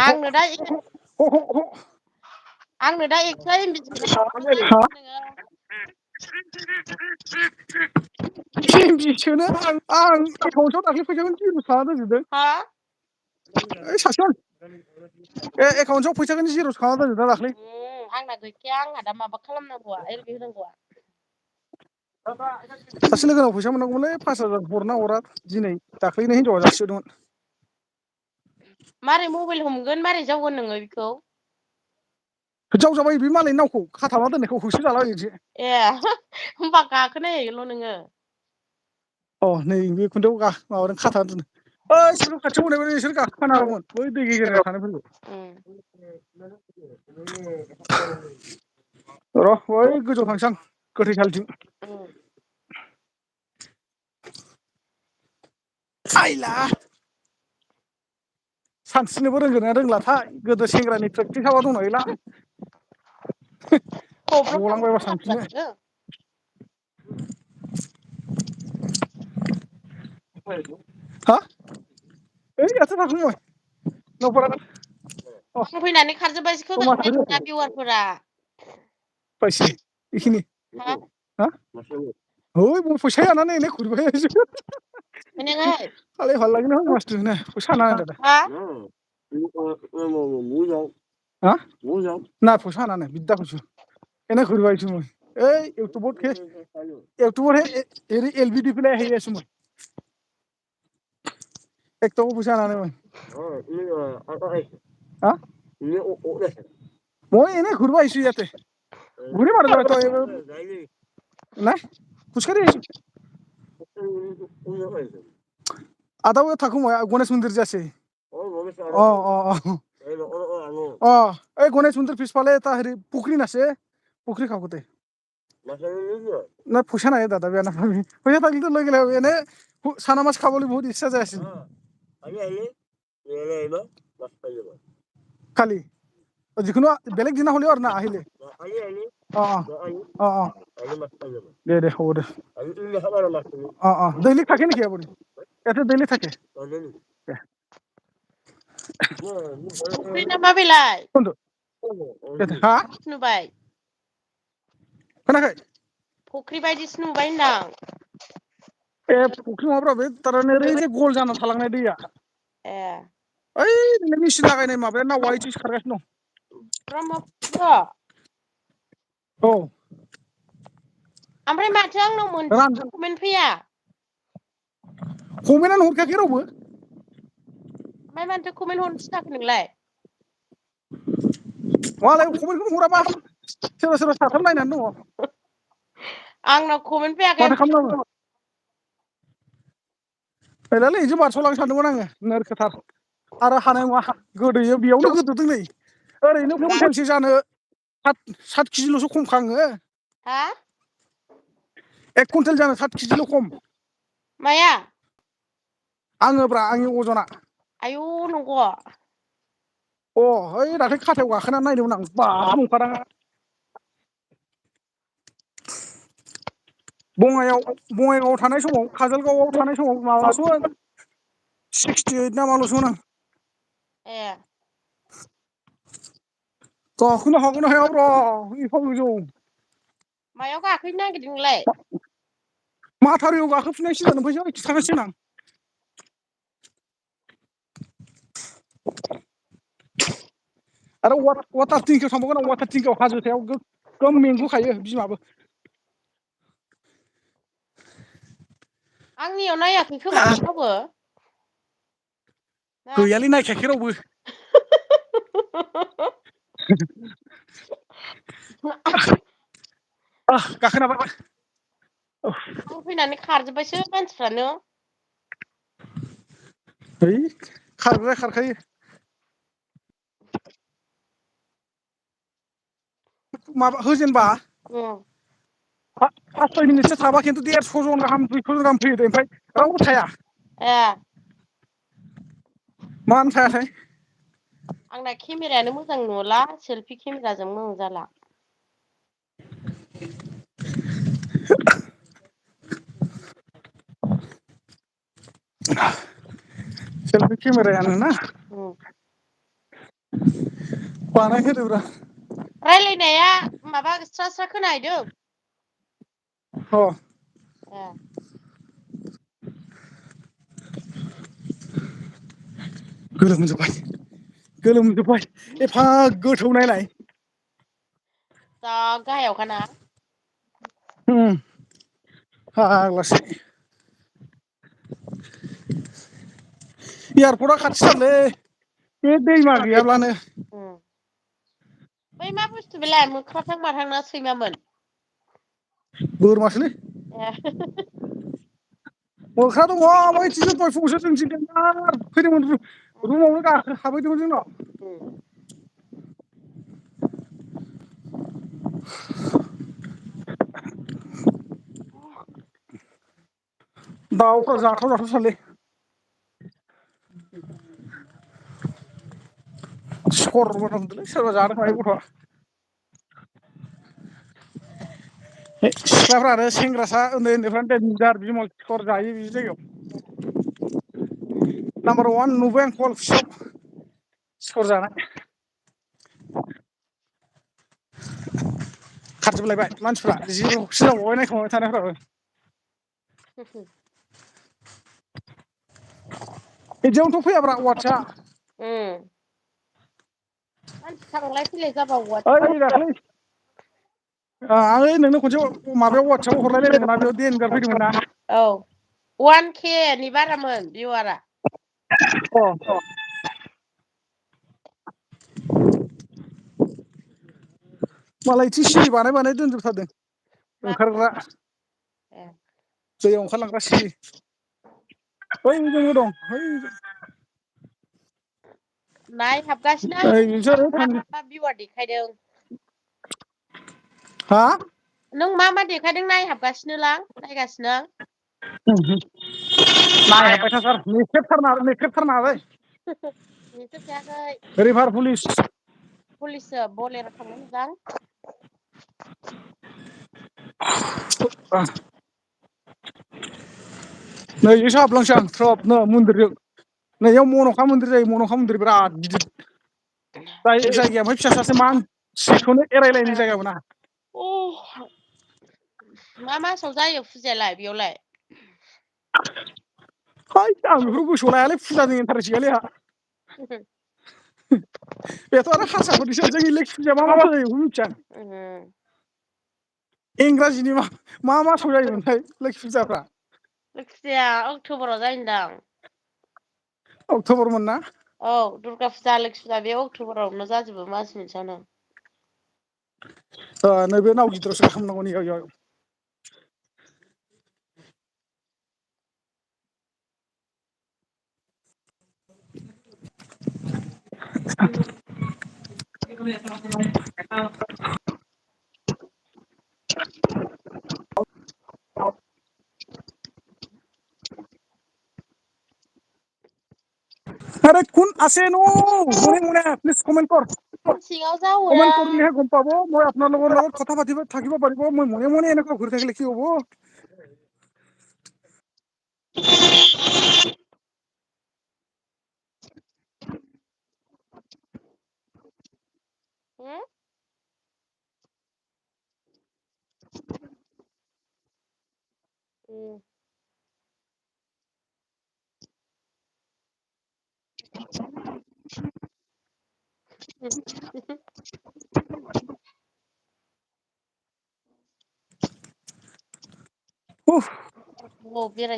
आंनो दा ह आंनो दा एक्सट्रा एमबि हा नोङो एमबि सोनो आं एकाउन्टआव दाख्लै फैसाखौनो जिर' खालामना दोनजोबदों हा ओइ सासेयाव एकाउन्टआव फैसाखौनो जिर' खालामना दोनजोबदों दाख्लै आंना गैखाया आंहा दा माबा खालामनांगौआ एरबि होनांगौआ सासे लोगोनाव फैसा मोननांगौमोनलै 5,000 हरना हरा दिनै दाख्लैनो हिनजावा जासिहरदोंमोन मारै मबाइल हमगोन मारै जावगोन नोङो बेखौ जावजाबाय बे मालायनि नावखौ खाथाबना दोननायखौ होसोजालाबायनोसै ए होमबा गाखोनायहैगोल' नोङो अ नै बे खुन्थायाव माबादों खाथाबना दोनदों ओइ स्कुल खाथियाव मोननायबा नोंसोर गाखोखानो हागौमोन बै दै गेजेरनिफ्राय थानायफोरखौ र' बै गोजौआव थांसै आं गोथैसालिथिं आइला सानस्रिनोबो रोंगोना रोंलाथाय गोदो सेंग्रानि प्रेकटिसाबा दंना गैला गलांबायबा सानस्रिनो हा ओइ दासो थांखांबाय न'फोरा आं फैनानै खारजोब्बायसो खोमा भिवारफोरा बेसे बेखिनि हा है फैसा जानानै एनै खुरबायसो खालाय ভাল লাগে নহয় মাছটো নে পইচা নাই দাদা হা না পইচা নাই বিদ্যা কৈছো এনে ঘূৰিব আহিছো মই এই ইউটিউবত হেৰি এলবি দি পেলাই আহি আছো মই একটকো পইচা নাই মই হা মই এনেই ঘূৰিব আহিছো ইয়াতে ঘূৰিম আৰু তই নাই খোজকাঢ়ি আহিছো আদাও থাকো মই গণেশ মন্দিৰ যে আছে অ অ অ অ এই গণেশ মন্দিৰ পিছফালে এটা হেৰি পুখুৰী আছে পুখুৰী কাষতে নাই পইচা নাই দাদা বেয়া নাপাবি পইচা থাকিলেতো লৈ গ'লে এনে চানা মাছ খাবলৈ বহুত ইচ্ছা যাই আছিল কালি যিকোনো বেলেগ দিনা হ'লেও আৰু না আহিলে অ অ অ দে হ'ব দে অ অ ডেইলি থাকে নেকি আপুনি ইয়াতে ডেইলি থাকে फुख्रि ना मा बेलाय हा नुबाय खोनायाखै फुख्रि बायदिसो नुबाय होनदां ए फुख्रि नङाब्रा बे थारमाने ओरै गल जाना थालांनाय दैया ए ओइ नोंनि मेचिन लागायनाय माबाया नावा इथिंसो खारगासिनो ब्रह्मपुत्र दं औ ओमफ्राय माथो आंनाव मोनसेबो कमेन्ट फैया कमेन्टआनो हरखायाखै रावबो ओमफ्राय मानोथो कमेन्ट हरनो थिनाखै नोंलाय मालाय कमेन्टखौनो हराबा सोरबा सोरबा साथाम नायनानै दङ आंनाव कमेन्ट फैयाखै माथो खालामनांगौ गैलालै इजों बारस'लांनो सानदोंमोन आङो नोरखोथार आरो हानाय नङा गोदोयो बेयावनो गोदोदों नै ओरैनो कुइन्टेलसे जानो 7 केजिल'सो खम खाङो हा 1 कुइन्टेल जानो 7 केजिल' खम माया आङोब्रा आंनि अजना आयौ नंगौ अ है दाख्लै खाथायाव गाखोनानै नायदोंमोन आं बाब नंखादां बङाइगावआव थानाय समाव काजलगावआव थानाय समाव माबासोमोन 68 ना माल'सोमोन आं ए गाखोनो हागोन ना हायाब्रा एफा गोजौ मायाव गाखोहैनो नागिरदों नोंलाय माथारियाव गाखोफिननांसिगोन ओमफ्राय जोंथिं थांनांसिगोन आं आरो वाटार टेंकियाव थांबावगोन आं वाटार टेंकियाव हाजो सायाव गोगोम मेंगुखायो बिमाबो आंनियाव नायाखै खोमा रावबो गैयालै नायखायाखै रावबो गाखोनो हाबाय आं फैनानै खारजोब्बायसो मानसिफ्रानो है खारग्राया खारखायो माबा होजेनबा पास 6 मिनिटसो थाबा खिन्थु 150 जन गाहाम 200 जन गाहाम फैयो दे ओमफ्राय रावबो थाया ए मानो थायाथाय आंना केमेरायानो मोजां नुला सेलफि केमेराजों मोजां जाला सेलफि केमेरायानो ना बानायहोदोब्रा रायलायनाया माबा स्रा स्रा खोनाहैदों अ ए गोलोमजोब्बाय एफा गोथौ नायलाय जा गाहायावखाना फाग्लासो एयारपर्टआ खाथिथारलै बे दैमा गैयाब्लानो बै मा बुस्थु बेलाय मोख्राथां माथां ना सैमामोन बोरमासोलै ए मोख्रा दङ बैथिंसो दहाय फुङावसो जोंनिथिं मार फैदोंमोन रुमावनो हाबहैदोंमोन जोंनाव दाउफ्रा जाथाव जाथावथारलै सर मोनामदोंलै सोरबा जादों मायो गथ'आ सिख्लाफ्रा आरो सेंग्रासा उन्दै उन्दैफ्रानो देनजार बिमल सिखर जायो बे जायगायाव नाम्बार 1 नुबाय आं खवलकुसियाव सिखर जानाय खारजोबलायबाय मानसिफ्रा जिबौखौसो जाबावबाय नायखोमाबाय थानायफ्राबो बिदियावनोथ' फैयाब्रा अवाटसआ मानसि थांलाय फैलाय जाबा ओइ दाख्लै आं नोंनो खनसे माबायाव वाटसआपाव हरलायलायदोंमोन ना बेयाव देनजार फैदोंमोन ना औ 1K नि बारामोन भिउआरआ अ मालाय इथिं सिरि बानाय दोनजोबथारदों मा ओंखारग्रा ए दैयाव ओंखारलांग्रा सिरि बैजोंबो दं नायहाबगासिनो आं ओइ नोंसोर मा मा भिउआर देखायदों हा नों मा मा देखायदों नायहाबगासिनो लां नायगासिनो आं नायहाबबाय थाथार नेख्रेबथारनाङा दै नुजोबखायाखै रिभार पुलिस पुलिससो बलेर' थांनो मोजां नैजोंसो हाबलांसै आं थ्रोबनो मन्दिरजों नैयाव मनखा मन्दिर जायो मनखा मन्दिर बिराद गिदिर जायगाया ओमफ्राय फिसासासो मानसिखौनो एरायलायनाय जायगा मोना मा मासाव जायो फुजायालाय बेयावलाय है आं बेफोरखौ गोसोआव लायालै फुजाजों इन्टारेस्ट गैयालै आंहा बेथ' आरो हारसाफोरनिसो जोंनि लोखि फुजाया मा मासाव जायो बेखौ मिथिया आं इंराजिनि मा मासाव जायोमोनथाय लोखि फुजाफ्रा लोखि फुजाया अक्ट'बराव जायोदां अक्ट'बरमोन ना औ दुर्गा फुजा लोखि फुजा बे अक्ट'बरावनो जाजोबो मास मोनसेयावनो नैबे नाव गिदिरावसो गाखोमोनांगौ इयाव अरे কোন আছে নো মনে প্লিজ কমেন্ট কৰ सिङाव जावो কমেন্ট কৰিলেহে গম পাব মই আপোনালোকৰ লগত কথা পাতিব থাকিব পাৰিব মই মনে এনেকুৱা ঘূৰি থাকিলে কি হ'ব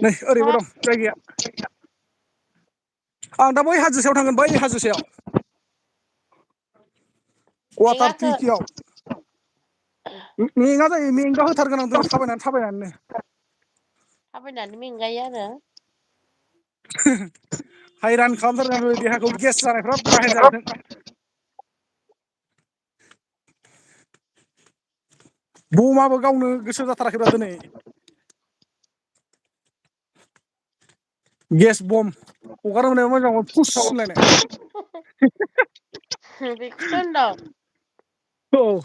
नै ओरैबो दं जायगाया आं दा बै हाजो सायाव थांगोन बै हाजो सायाव वाटार मेङाखै टिंकियाव मेङा जायो मेंगा होथारगोन आं दिनै थाबायनानैनो थाबायनानै मेंगायो आरो हाइरान खालामथारगोन देहाखौ गेस जानायफ्रा बाहेर जाथों बमाबो गावनो गोसो जाथाराखैब्रा दिनै गेस बम हगार मोनायाव मोजां फुस होनलायनाय बेखौथ' होनदों औ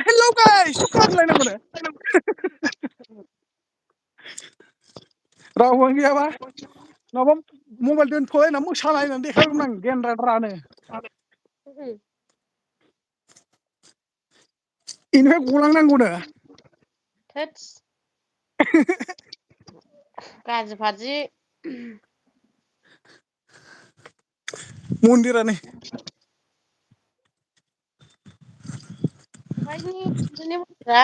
हेलौ गाइस होनलायनांगौनो रावबो गैयाबा नङाबा मबाइल दोनथ' होनना मोसालायनानै देखायहरगोन आं गेन्द्राद्रानो इनिफ्राय गलांनांगौनो थोदस गाज्रि फाज्रि मन्दिरानो दहायनि बिदिनो मन्दिरा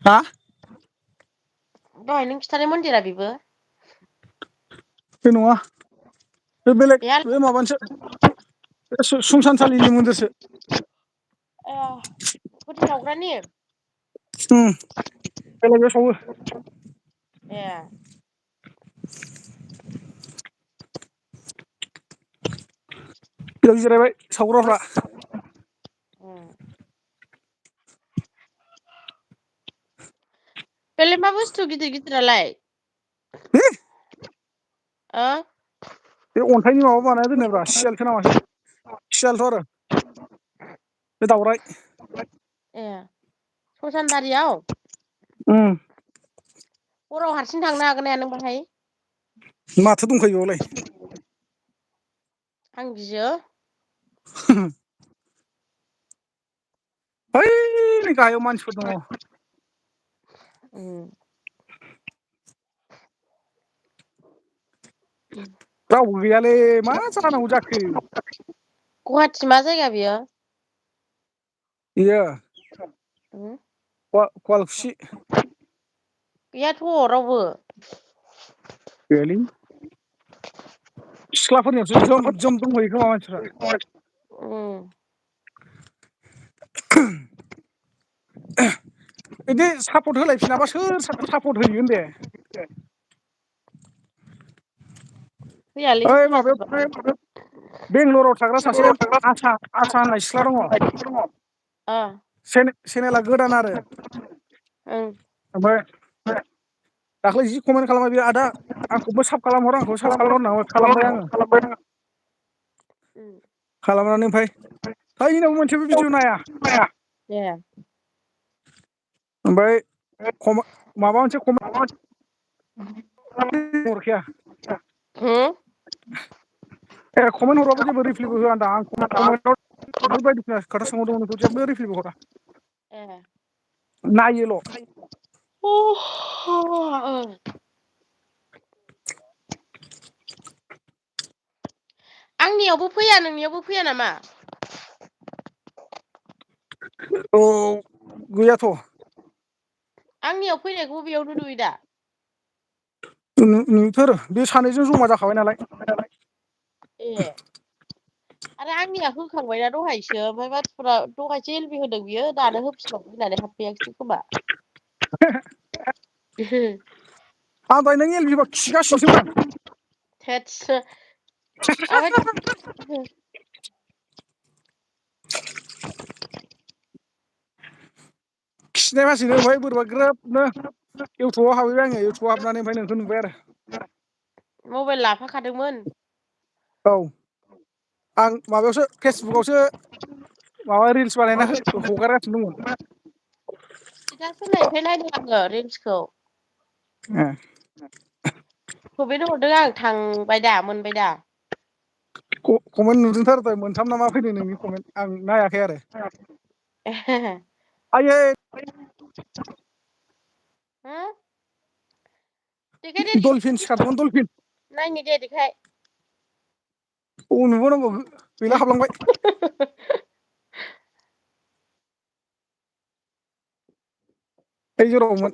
हा दहाय नों खिन्थानाय मन्दिरा बेबो बे नङा बे बेलेग गैया बे माबानिसो संसानसालिनि मन्दिरसो ए हुथि सावग्रानि बेलेगाव सावो ए बेयाव जिरायबाय सावग्राफ्रा बेलाय मा बुस्थु गिदिर गिदिरालाय ओ बे अन्थाइनि माबा बानायना दोननायब्रा सियालसो नामासो सियालथ' आरो बे दावराय ए ससानबारियाव उम हराव हारसिं थांनो हागोन ना नों बाहाय माथो दंखायो बेयावलाय आं गियो है नै गाहायाव मानसिफोर दङ उम रावबो गैयालै मा जानांगौ जाखो गुवाहाटि मा जायगा बेयो बेयो उम हुवालकुसि गैयाथ' रावबो गैयालै सिख्लाफोरनियावसो जोम जोम दंहैयो खोमा मानसिफ्रा उम बिदि सापर्ट होलायफिनाबा सोर सापर्ट होगोन दे फैयालै ओइ सोरबा माबायाव सोरबा बेंगलराव थाग्रा सासे आसा होननाय सिख्ला दङ चेनेला गोदान आरो ओं ओमफ्राय दाख्लै जि कमेन्ट खालामबाय बे आदा आंखौबो साब खालामहर आंखौबो साब खालामहर होनना खालामबाय आङो खालामनानै ओमफ्राय है इनावबो मोनसेबो भिडिअ नाया ए ओमफ्राय माबा मोनसे हरखाया होम ए कमेन्ट हरबाबो जेबो रिप्लायबो होआ होनदां आं कमेन्टआव बे बायदिसिना खोथा सोंहरदोंमोन बेखौ जेबो रिप्लायबो हरा ए नायोल' आंनियावबो फैया नोंनियावबो फैया नामा औ गैयाथ' आंनियाव फैनायखौ बेयावनो नुयो दा नुयोथ' आरो बे सानैजों जमा जाखाबाय नालाय ए आरो आंनिया होखांबायना दहायसो ओमफ्राय मानसिफोरा दहायसो एलबि होदों बियो दानो होफिनबावदों होननानै हाबफैयाखिसै खोमा आं दहाय नों एलबिबा खिगासिनोसोमोन आं खिनाय मानसिनो ओमफ्राय बोरैबा ग्रोबनो इउटुबाव हाबहैबाय आङो इउटुबाव हाबनानै ओमफ्राय नोंखौ नुबाय आरो मबाइल लाफाखादोंमोन औ आं माबायावसो फेसबुकावसो माबा रिल्स बानायना हगारगासिनो दंमोन स्टेटास होनायनिफ्राय नायदों आङो रिल्सखौ ए थमेन्ट हरदों आं थांबाय दा मोनबाय दा कमेन्ट नुदोंथ' आरो दहाय मोनथाम ना मा फैदों नोंनि कमेन्ट आं नायाखै आरो आयै देखाय दे दलफिन सिखारदोंमोन दलफिन नायनि दे देखाय औ नुबावनांगौ गैला हाबलांबाय जरावमोन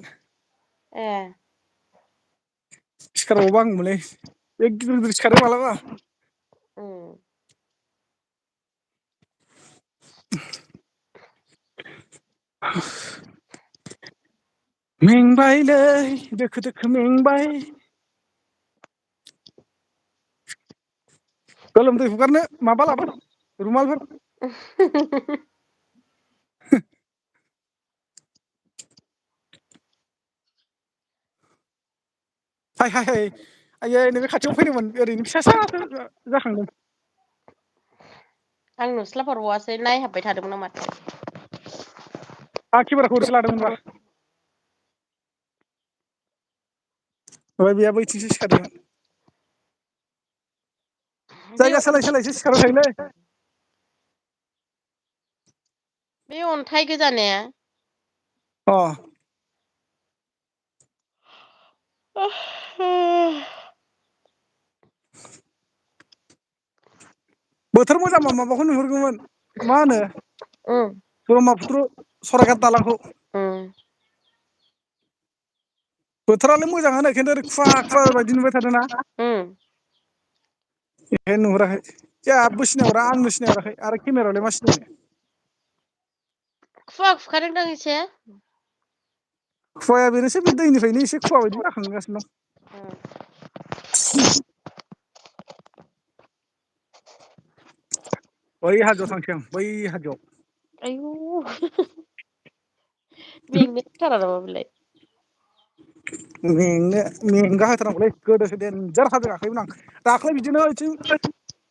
ए सिखारबावबा हामगौमोनलै बे गिदिर गिदिर सिखारो मालाबा उम मेंबायलै दोखो दोखो मेंबाय गोलोमदै हुगारनो माबा लाबो रुमालफोर हाय हाय हाय आयै नैबे खाथियाव फैदोंमोन ओरैनो फिसा सासो जाखांदों। आं नुस्लाबहरबावासै नायहाबबाय थादोंमोन आं माथो। आं केमेराखौ ओरैसो लादोंमोनबा। ओमफ्राय बेहा बैथिंसो सिखारदोंमोन। बे जायगा सोलाय सोलायसो सिखारबाय थायोलै। बे अन्थाइ गोजा ने? अ बोथोर मोजांबा माबाखौ नुहुरगौमोन मा होनो उम ब्रह्मपुत्र सराइघाट दालांखौ। उम बोथोरालाय मोजाङानो खिन्थु ओरै खुवा खुवा बायदि नुबाय थादोंना। उम बेखायनो नुहुराखै जेबो सिनायहरा आंनो सिनायहराखै आरो केमेरायावलाय मा सिनायनो। खुवा खुखादोंदां एसे। खुवाया बेनोसै बे दैनिफ्रायनो एसे खुवा बायदि जाखांगासिनो दं। बै हाजोआव थांसै आं बै हाजोआव। आयु मेंनाय जाथारा नामा बेलाय? मेंगा होथारनांगौलै गोदोसो देनजार हाजो गाखोयोमोन आं। दाख्लै बिदिनो ओइथिं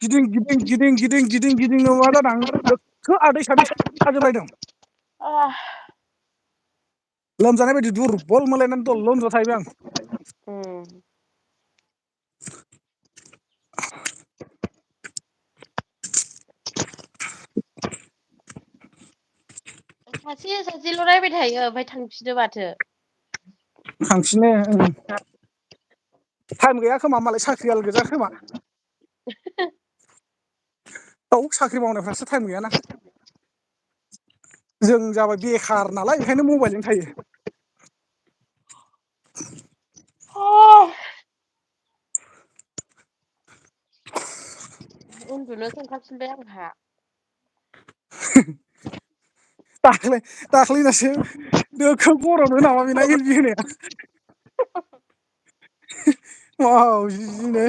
गिदिं गिदिं गिदिं गिदिं गिदिं गिदिंनो मा जादों आं दोखो आदै सादै साजोबलायदों। लोमजानाय बायदि दुरबल मोनलायनानै दल' उन्दुना थाहैबाय आं। उम सासे सासेल' रायबाय थायो ओमफ्राय थांफिनो माथो। थांफिनो ओं टाइम गैया खोमा मालाय साख्रियाल गोजा खोमा। औ साख्रि मावनायफ्रासो टाइम गैयाना। जों जाबाय बेखार नालाय बेखायनो मबाइलजों थायो। उन्दुनोसो ओंखारफिनबाय आंहा। दाख्लैनासो दोखो गरमनो नामा बेना एल बि होनाया। मावजिनो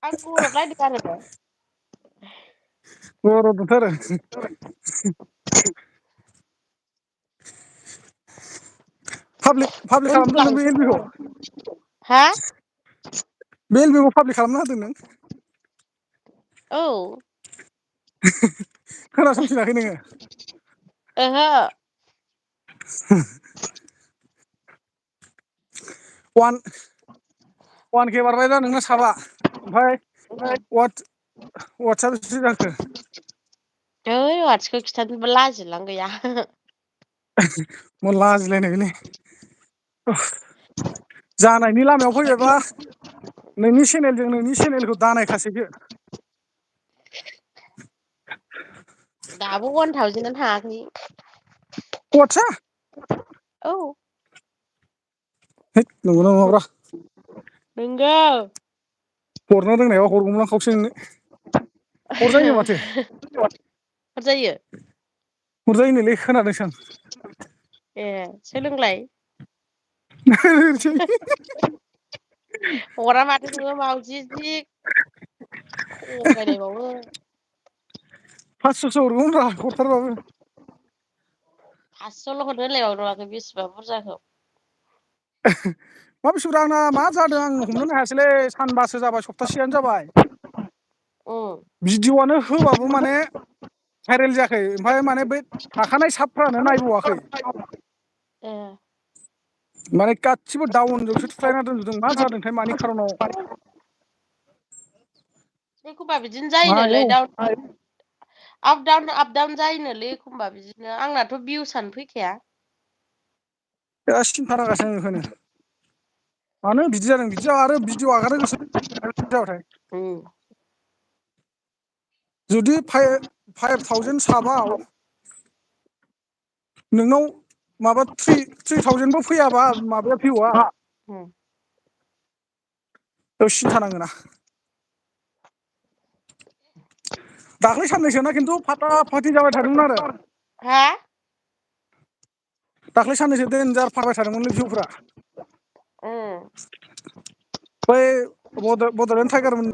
आं गरम नायदों आरो। गरममोनथ' आरो। पाब्लिक खालामदों नों बे एल बि खौ? हा बे एल बि खौ पाब्लिक खालामना होदों नों? औ खोनासंफिनाखै नोङो? ओहो वान के बारबाय दा नोंना साबा ओमफ्राय वाटसआप बेसे जाखो? ओइ वाटसखौ खिथानोबो लाजिलां गैया। मा लाजिलायनाय बेलाय। जानायनि लामायाव फैबायबा नोंनि चेनेलजों नोंनि चेनेलखौ दानायखासैसो। दाबो 1000 आनो थाङाखै। वाटसआ? औ हैद नंगौना नङाब्रा। नोंगौ। हरनो रोंनायबा हरगौमोन आं खावसे नोंनो। हरजायोनो माथो हरजायो? हरजायोनोलै खोनादोंसो आं। ए सोलोंलाय। हरा माथो नोङो मावजि जि थगायलायबावो। 500सो हरगौमोनब्रा हरथारबाबो। 500ल' हरनो होनलायबावदों बेसेबा बुरजाखौ। मा बेसौरा आंना मा जादों आं हमनोनो हायासैलै सानबासो जाबाय सप्तासेयानो जाबाय। उम भिडिअ'आनो होबाबो माने भाइरेल जायाखै ओमफ्राय माने बै थाखानाय साबफ्रानो नायबावाखै। ए माने गासिबो डाउनजोंसो थुख्लायना दोनजोबदों मा जादोंथाय मानि खारनाव। एखमबा बिदिनो मा जायोनोलै आयौ आप डाउन जायोनोलै एखमबा बिदिनो आंनाथ' भिउसआनो फैखाया। दा सिन्था नांगासिनो आं बेखौनो मानो बिदि जादों बिदि आरो भिडिअ आगारनो गोसो जाबाथाय उम जुदि 5000 साबाव नोंनाव माबा 3000बो फैयाबा माबाया भिउआ उम बेयाव सिन्था नाङोना। दाख्लै साननैसोना खिन्थु फाटा फाटि जाबाय थादोंमोन आरो। हा दाख्लै साननैसो देनजार फारबाय थादोंमोनलै भिउफ्रा। उम बै बड'लेण्ड टाइगारमोन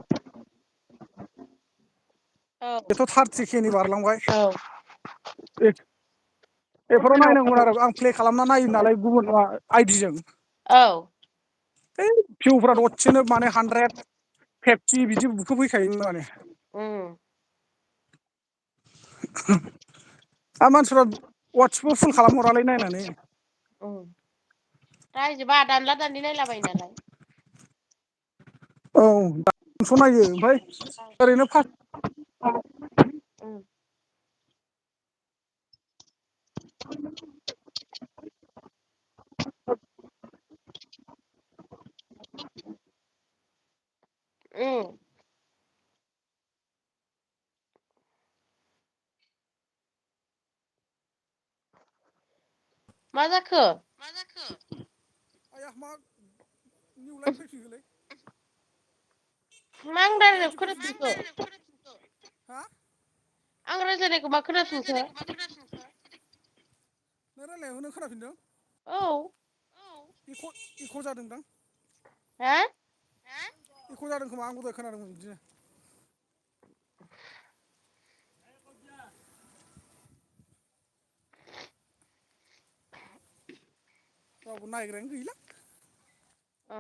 औ बेथ' 30K नि बारलांबाय औ बेफोराव नायनांगौमोन आरो आं प्ले खालामना नायो नालाय गुबुन आइडिजों औ है भिउफ्रा दसेनो माने 150 बिदि बुखोफैखायो माने उम आरो मानसिफ्रा वाटसएपआव फुल खालामहरालाय नायनानै रायजोबा दानला दानलि नायलाबायो नालाय औ दानस' नायो ओमफ्राय ओरैनो उम उम मा जाखो मा जाखो आया मा निउलाय फैफिनखोलै मा आं रायलायनायखौ खोनाफिनखो हा आं रायज्लायनायखौ मा खोनाफिनखो नों रायलायनायखौ नों खोनाफिनदों औ इख' जादोंदां हा इख' जादों खोमा आंबो दहाय खोनादोंमोन बिदिनो रावबो नायग्रायानो गैला औ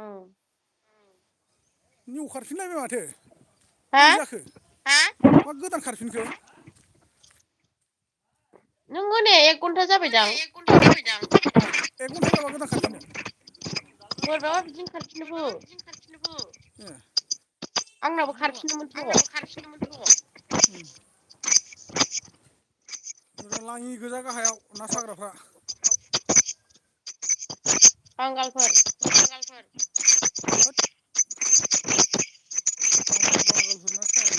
निउ खारफिनलायबाय माथो हा बोरै जाखो मा गोदान खारफिनखो नों मोने 1 घन्टा जाबायदां एक घन्टा जाबायदां 1 घन्टा जाबा गोदान खारफिनो बोरैबाबा बिदिनो खारफिनोबो ए आंनाबो बिदि नामा खारफिनोमोनथ' आंनाबो खारफिनोमोनथ' लाङि गोजा गाहायाव ना साग्राफ्रा बांगालफोर बांगालफोर होद बांगालफोर ना सायो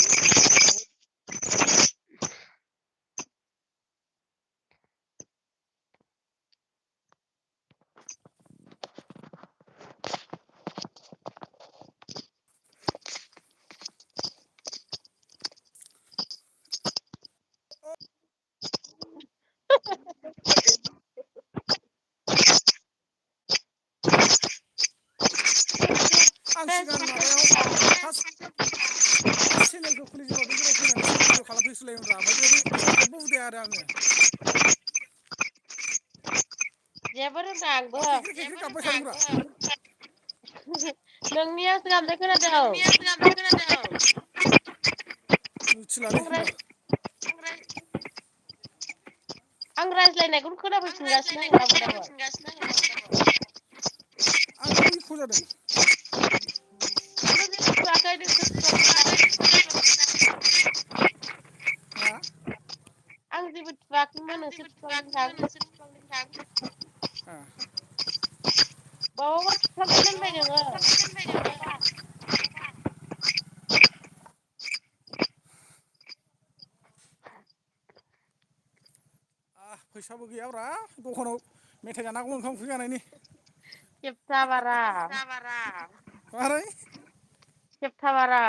आं सिगां माबायाव फार्स्ट चेनेलखौ खुलिजेनबा बे जायगायाव फैनानैसो भिडिअ खालामफैसोलायोमोनब्रा ओमफ्राय बेयाव जेबो उदाया आरो आङो जेबो रोङा आंबो मा खेख्रि खेख्रि गाबबाय थादोंब्रा नोंनियासो गाबनाय खोनादों नोंनियासो गाबनाय खोनादों मिथिलालै आं होमबा आं रायज्लायनायखौनो खोनाफैफिनगासिनो आङो डाबल डाबल आंनाबो इख' जादों हा आं जेबो थुवाखैमोन नोंसो थुफ्लांदोंदां बावबा थुफ्लांगोन होनबाय नोङो फैसाबो गैयाब्रा दखानाव मेथाइ जानांगौ ओंखाम ओंख्रि जानायनि सेबथाबारा मारै सेबथाबारा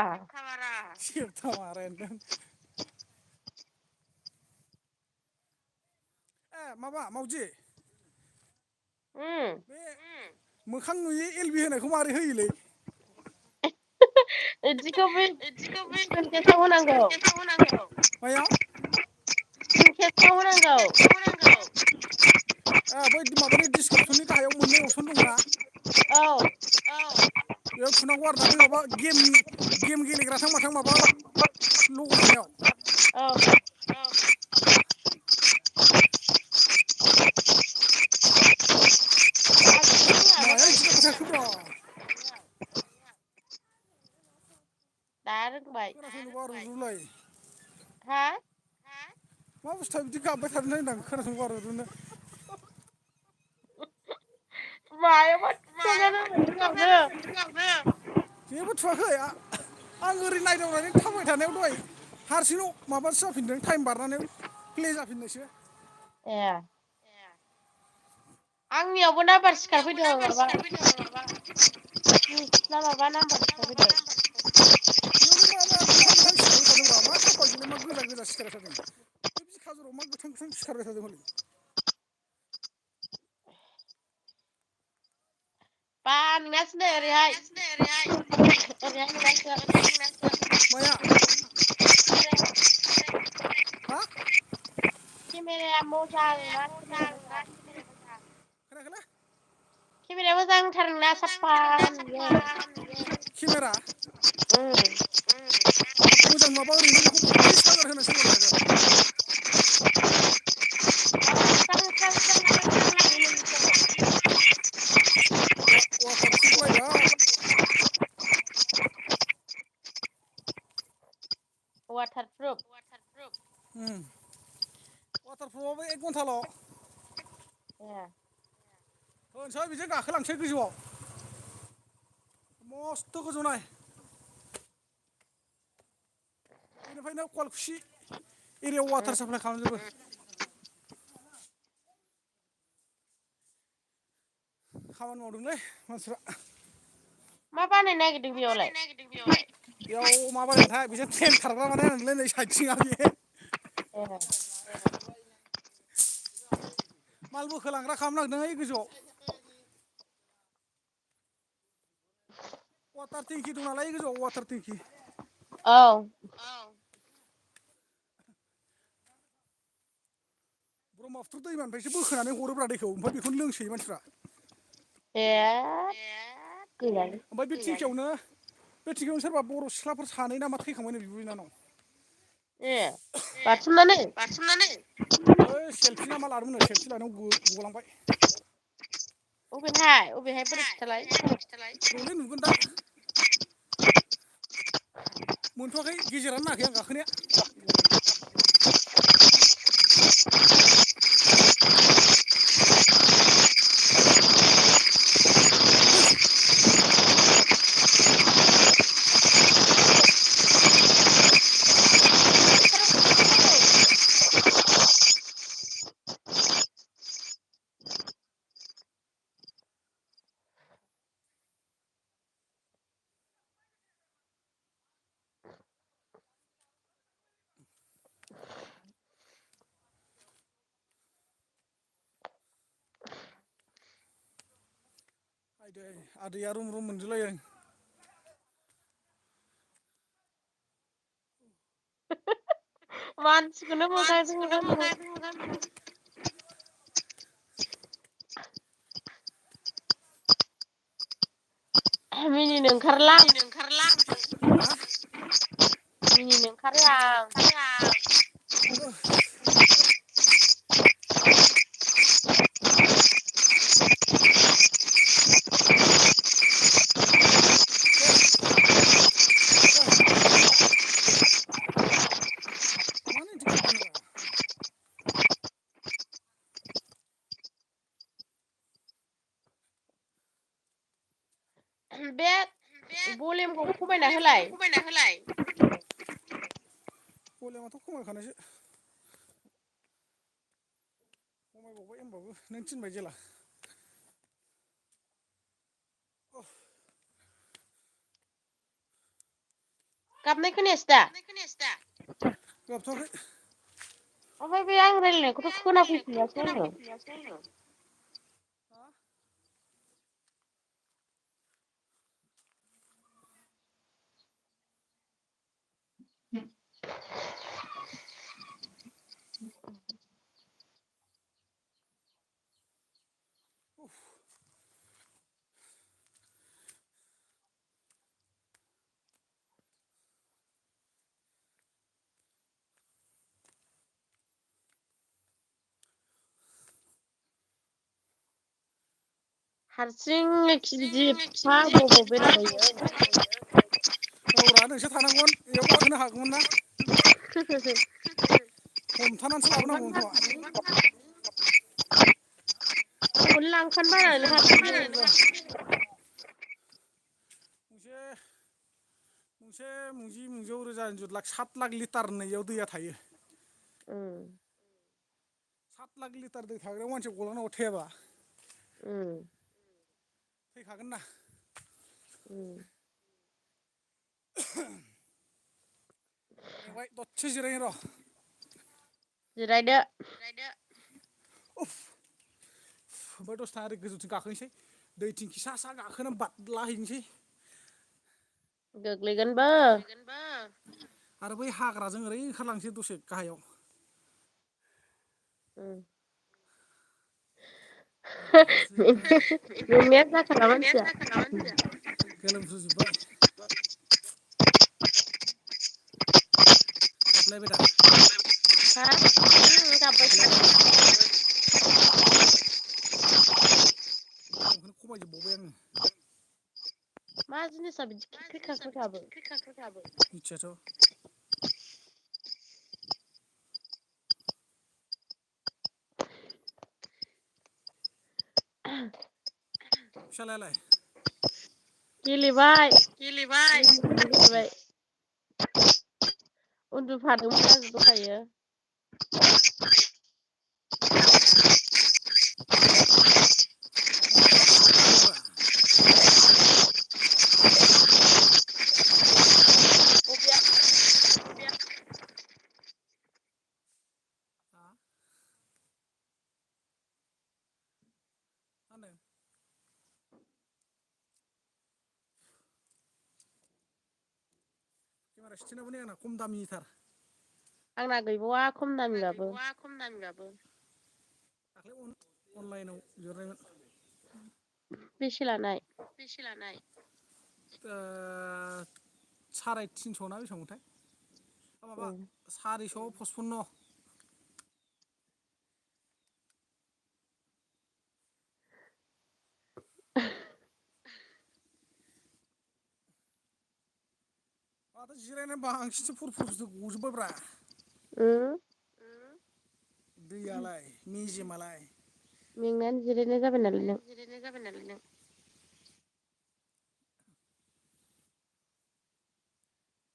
सेबथाबारानो ए माबा मावजि बे मोखां नुयि एल बि होनायखौ मारै होयोलै इदिखौ बै स्क्रिन टेस्टआव होनांगौ मायाव टेस्टआव होनांगौ बै माबानि डिसक्रिपसननि गाहायाव मोननै अपसन दंना औ बेयाव थुनांगौ आरोना बै माबा गेम गेलेग्राथां माथां माबा लग' थानायाव औ माया इदि गाबबाय थाखोब्रा दा रोंबाय खोनासंनो बारुरुलाय हा मा बुस्थुआ बिदि गाबबाय थादोंथाय होनदां खोनासंनो बारुरुनो मायावबा थुफ्लांनानै गाबनो जेबो थुवाखै आं ओरै नायदावनानै थाबाय थानायाव दहाय हारसिंनो माबासो जाफिनदों टाइम बारनानै प्ले जाफिननायसो ए आंनियावबो नाम्बार सिखारफैदों माबा ना माबा नाम्बार सिखारफैदों बेयावलाय मा गोथां गोथां सिखारबाय थादोंब्रा मा खाफालजोंलाय मा गोजा गोजा सिखारबाय थादों बे बिखाजराव मा गोथां गोथां सिखारबाय थादों हलै बा नोंनासो नै ओरैहाय ओरैहाय नोंनासो माया हा केमेराया मोजां ना केमेराया मोजां खोनायाखैलै केमेराया मोजांथार नोंना साफा नुयो केमेरा हाब मोजां नङाबा ओरैनो बेखौ खननै सार्जार होना सोलिनो हागोन वाटारप्रुफलायबाय वाटारप्रुफ वाटारप्रुफआबो 1 घन्टाल' ए होनसै बेजों गाखोलांसै गोजौआव मस्थ' गोजौ नाय बेनिफ्रायनो कलखुसि एरियायाव वाटार साप्लाइ खालामजोबो खामानि मावदोंलै मानसिफ्रा मा बानायनो नागिरदों बेयावलाय बेयाव मा बानायगोनथाय बेजों ट्रेन खारग्रा बानायनांगोनलै नै साइथिंआ बे ए माल बोखोलांग्रा खालामनो नागिरदों ओइ गोजौआव वाटार टेंकि दं नालाय गोजौआव वाटार टेंकि औ ब्रह्मपुत्र दैमानिफ्रायसो बोखोनानै हरोब्रा दैखौ ओमफ्राय बेखौनो लोंसोयो मानसिफ्रा ए गैयालै ओमफ्राय बे टेंकियावनो सोरबा बर' सिख्लाफोर सानै नामा थैखांबायनो बिब' बिनानाव ए बारसोमनानै ओइ सेलफि ना मा लादोंमोननो सेलफि लानायाव गलांबाय अबेहाय बोरै खिथालाय रलै नुगोन दा मोनथ'वाखै गेजेरानो नाङाखै आं गाखोनाया हुस आइदै आदैया रुम रुम मोनजोबलायो मानसिखौनो मोखांजों मोखां नुबाय मिनिनो ओंखारलां हा मिनिनो ओंखारो आं दे दे मानो इदि गाबदोंरा बे भलिमखौ खमायना होलाय भलियामाथ' खमायखानायसो खमायबावबाय होनबाबो नों थिनबाय जेला गाबनाय खोनायासै दा गाबथ'वाखै ओमफ्राय बे आं रायलायनायखौथ' खोनाफैफिनासै आङो हा हारसिं बिदि एफा गोबाव बेरायबायो औब्रा नोंसोर थानांगौमोन बेयाव गाखोनो हागौमोन ना हमथानानैसो लाबोनांगौमोन खोमा आंखौनो लांफानो बानानै हारसिं मोनसे मुंजि मुंजौ रोजा 7 लाख लिटार होननायाव दैया थायो 7 लाख लिटार दै थाग्रायाव मानसिया गलांनांगौ थेबा थैखागोन ना मेंबाय दसे जिरायनि र' जिरायदो ओमफ्राय दसे थाना ओरै गोजौथिं गाखोनोसै दै थिंखि सा सा गाखोना बादलाहैनोसै गोग्लैगोनबो आरो बै हाग्राजों ओरै ओंखारलांसै दसे गाहायाव मेंनाया जाखाला मानसिया गोलोमफ्रुजोब्बाय गाबलायबाय दा हा गाबबाय गाबलायबाय थादों मेलेमखौनो खमायजोबबावबाय आङो मा जिनिसा बिदि खिख्रि-खाख्रि गाबो मिथियाथ' फिसालायालाय गेलेबाय गेलेबाय गेलेबाय उन्दुफादोंमोन आङो दहायो मा एफा फिसा खोनादोंब्रा बबेया मा होनदों केमेरा सिथिनाबो नै आंना खम दामिनिथार आंना गैबावा खम आंना दामिबाबो गैबावा खम दामिबाबो दाख्लै अनलाइनाव बिहरनायमोन बेसे लानाय बेसे लानाय साराय तिनस' ना बेसेबांमोनथाय माबा सारिस' पसपन्न माथो जिरायनानै बांसिनसो फुर गजोब्बायब्रा उम दैयालाय मेजेमालाय मेंनानै जिरायनाय जाबाय नालाय नों जिरायनाय जाबाय नालाय नों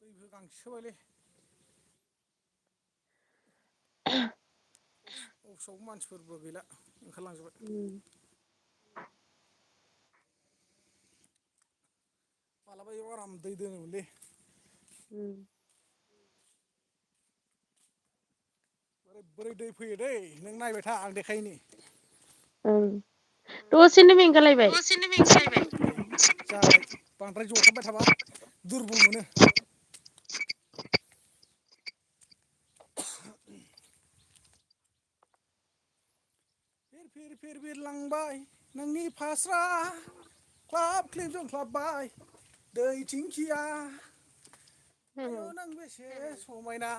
दैबो गांसोबायलै अफिसावबो मानसिफोरबो गैला ओंखारलांजोबबाय मालाबा इयाव आराम दै दोनोमोनलै बोरै दै फैयो दै नों नायबाय था आं देखायनि दसेनो मेंगालायबाय दसेनो मेंगालायबाय जाबाय बांद्राय जथाबबाय थाबा दुरबल मोनो फिर बिरलांबाय नोंनि फास्रा ख्लाब ख्लिब जोंख्लाबबाय दै थिंखिया आयौ नों बेसे समायना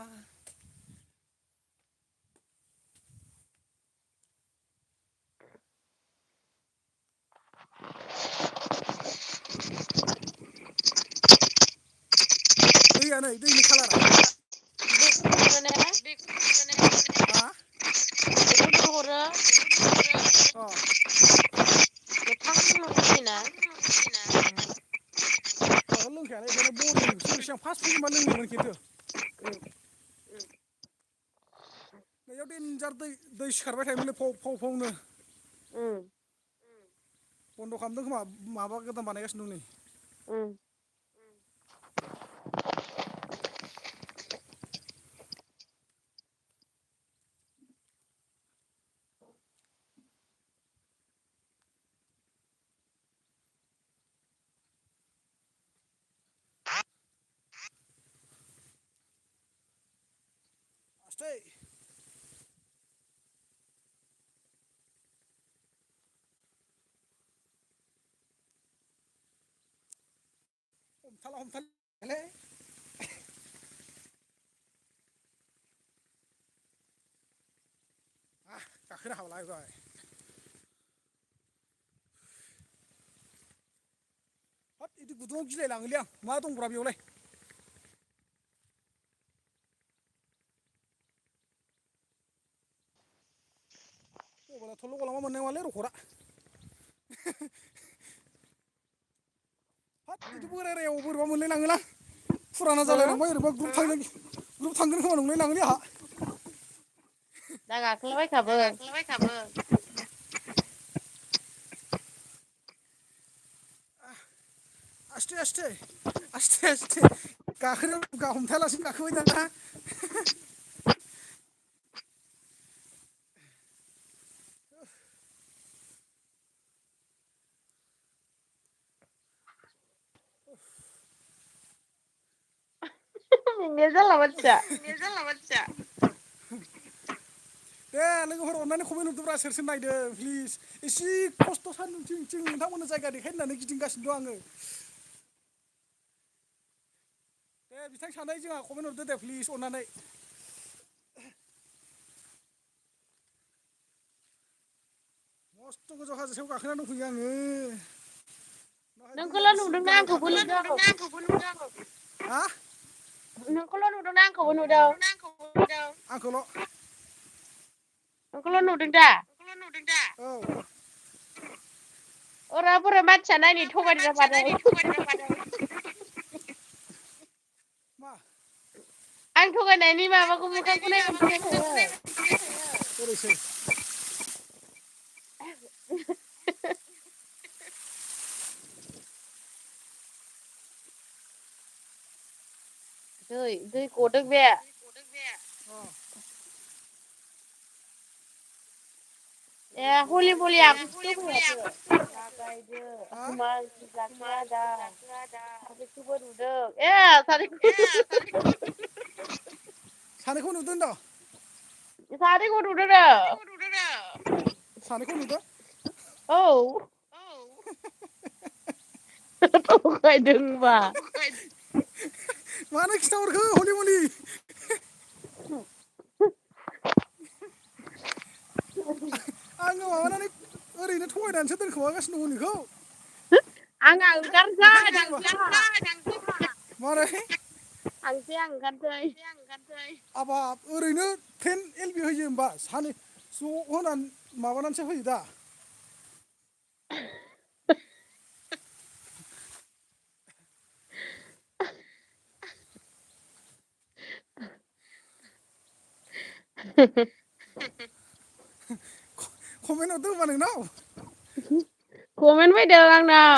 दैया नै दैनि खालारा हा आगोल लोंखायानो बेखायनो बरिं सिगां फार्स्ट फैजेनबा लोंदोंमोन खिन्थु नैयाव देनजार दै सिखारबाय थायोमोनलै फाव फावनो बन्द' खालामदों खोमा माबा गोदान बानायगासिनो दं नै आसथे हमथाला गाखोनो हाबालायबाय हाब बिदि गुदुङाव गिलायलाङोलै आं मा दंब्रा बेयावलाय मबाइला थल' गलांबा मोननाय नङालै रखरा हाब बिदि बोरायरायाव बोरैबा मोनलायलाङोलां फुराना जालायलांबाय ओरैबा ग्रुप थांगोन खोमा नंलाय लाङोलै आंहा दा गाखोलाबायखाबो आसथे गाखोनायाव हमथायालासिनो गाखोबाय दाना नोंनिया जाला बाथ्रा दे लोगोफोर अननानै कमेन्ट हरदोब्रा सोर सोर नायदों प्लिज एसे खस्थ' सान्दुंथिं नोंथांमोननो जायगा देखायनानै गिदिंगासिनो दं आङो दे बिथां सानै जोंहा कमेन्ट हरदो दे प्लिज अननानै मस्थ' गोजौ हाजोसायाव गाखोना दंफैयो आङो बाहाय दैया नोंखौल' बेसे नुदोंना गाहाय आंखौबो नुदों हा नोंखौल' नुदोंना आंखौबो नुदों आंखौल' नोंखौल' नुदों दा औ ओरै बोरै मानसिया नायनो थगायदों ना मादों मा आं थगायनायनि माबाखौ मोखांखौ नायबा सिनायखायो बोरैसै दै गदों बे ए हलि मलि आखुसो दंफैयासो लागायदो हा जाखोया दा सानैखौबो नुदों ए सानैखौबो सानैखौ नुदों होनदों सानैखौ नुदोंनो सानैखौ नुदों औ थगायदों होनबा मानो खिथाहरखो हलि मलि आङो माबानानै ओरैनो थगायनानैसो दोनखोमागासिनो दङ नोंखौ आंहा ओंखारसै थांसै मारै थांसै आं ओंखारसै हाबाब ओरैनो टेन एल बि होयो होमबा सानै ज' होनानै माबानानैसो होयो दा कमेन्ट हरदों होनबा नोंनाव कमेन्ट फैदों आंनाव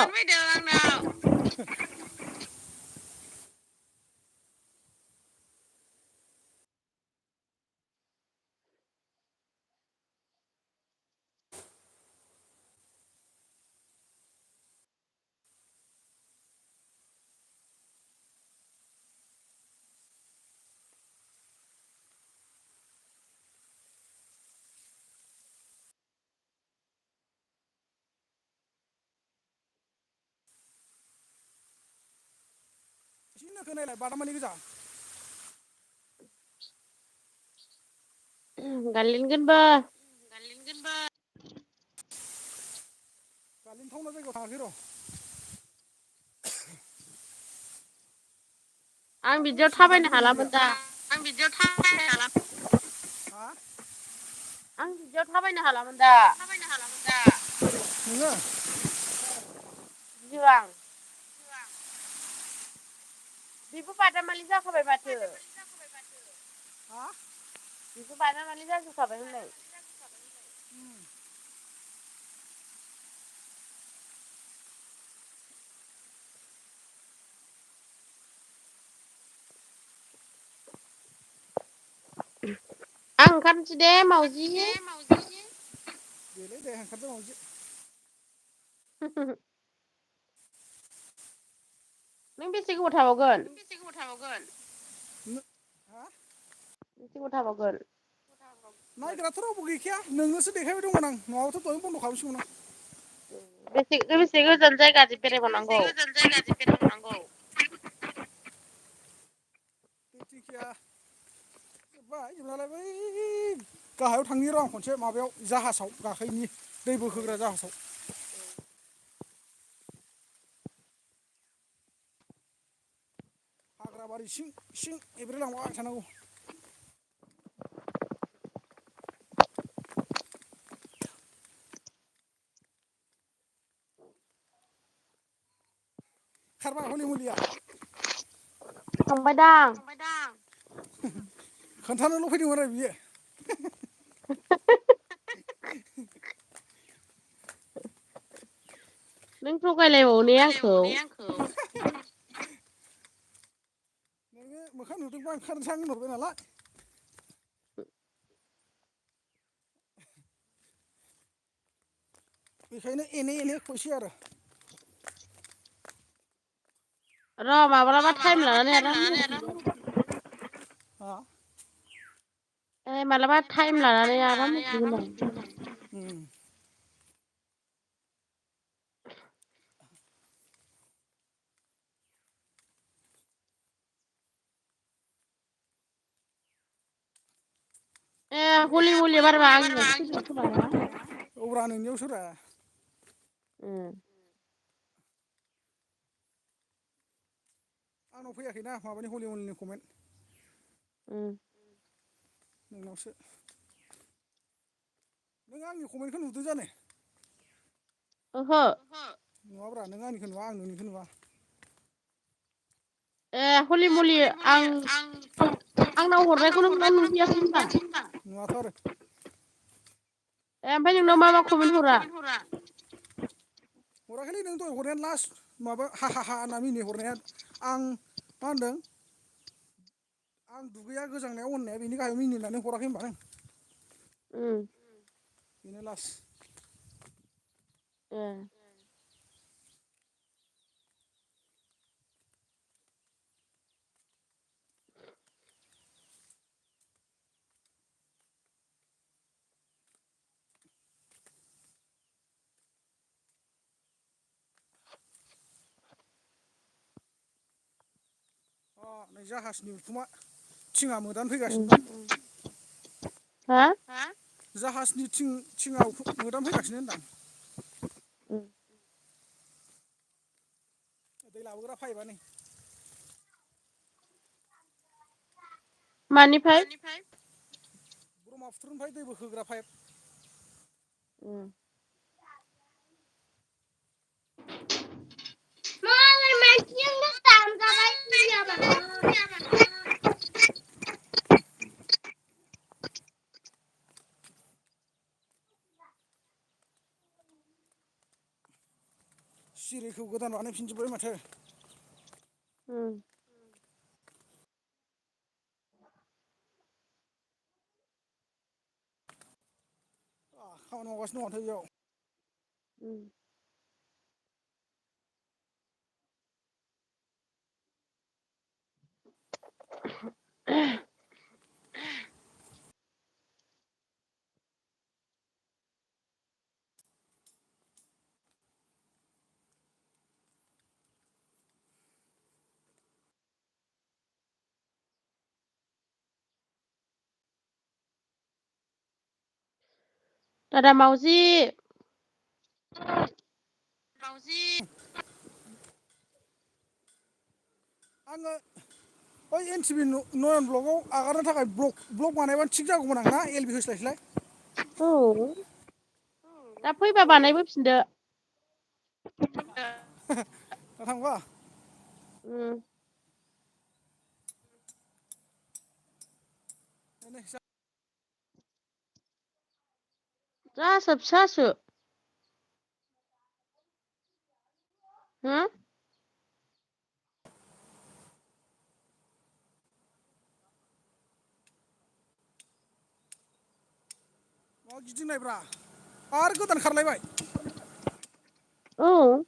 एसे नोखो नायलाय बादामालि गोजा गारलिनगोनबो गालिनथावना जायगायाव थाङाखै र' आं दाख्लै बिदियाव सिगां थाबायनो थांदोंमोन हालामोन दा दुब्लियाव हा आं बिदियाव थाबायनो हालामोन दा नोङो गियो आं बेबो बादामालि जाखाबाय माथो हा बेबो बादामालि जाजोबखाबाय होनलाय आं ओंखारनोसै दे मावजि देलै दे ओंखारदो मावजि नों बेसे गोबाव थाबावगोन हा बेसे गोबाव थाबावगोन नायग्राथ' रावबो गैखाया नोंनोसो देखायबाय दंमोन आं नङाबाथ' दहायनो बन्द' खालामसिगौमोन आं बेसे गोजान जायगासिम बेरायबावनांगौ तिनसुकिया जोबबाय जोबनायालाय बै गाहायाव थांनि र' आं खनसे माबायाव जाहाजाव गाखोनि दै बोखोग्रा जाहाजाव हाग्राबारि सिं सिं एब्रेलांबाय थानांगौ खारबाय हलि मलिया थांबायदां खोन्थानोल' फैदोंमोन आरो बियो नों थगायलायबावो ने आंखौ नोङो मोखां नुदोंबा ओंखारनोसै आं होनहरबाय नालाय बेखायनो एनै एनै खौसै आरो र' माब्लाबा टाइम लानानै आराम बेरायहैगोन मालाबा टाइम लानानै आराम उन्दुगोन आं। हलि मलि बारबा आंनियावसो फैगोन खोमा ना? औब्रा नोंनियावसो रा। आंनाव फैयाखैना माबानि हलि मलिनि कमेन्ट। नोंनावसो। नों आंनि कमेन्टखौ नुदों जानो? ओहो। नुवाब्रा नों आंनिखौ नुवा आं नोंनिखौ नुवा। हलि मलि आं आंनाव हरनायखौ नोंनाव नुफैयाखै होनबा? नुवाथ' आरो। ओमफ्राय नोंनाव मा मा कमेन्ट हरा? हराखैलै नों दहाय हरनायानो लास्ट माबा हा होनना मिनि हरनाया आं मा होनदों? आं दुगैया गोजांनायाव होननाया बेनि गाहायाव मिनिनानै हराखै होनबा नों? बेनो लास। नै जाहाजनि उखुमा थिङा मोदानो फैगासिनो दं। हा? जाहाजनि थिङा मोदान फैगासिनो होनदां। दै लाबोग्रा पाइपआ नै। मानिफ्राय? ब्रह्मपुत्रनिफ्राय दै बोखोग्रा पाइप। सिरिखौ गोदान बानायफिनजोब्बाय माथो। खामानि मावगासिनो दं माथो बेयाव। दादा मावजि। आङो बै एन टि भि नयन ब्लगाव आगारनो थाखाय ब्लग बानायबानो थिग जागौमोन आं ना एल बि होस्लायस्लाय। औ दा फैबा बानायबोफिनदो। दा थांबा? जाहाजआ फिसासो। मा गिदिंनायब्रा आरो गोदान खारलायबाय। औ।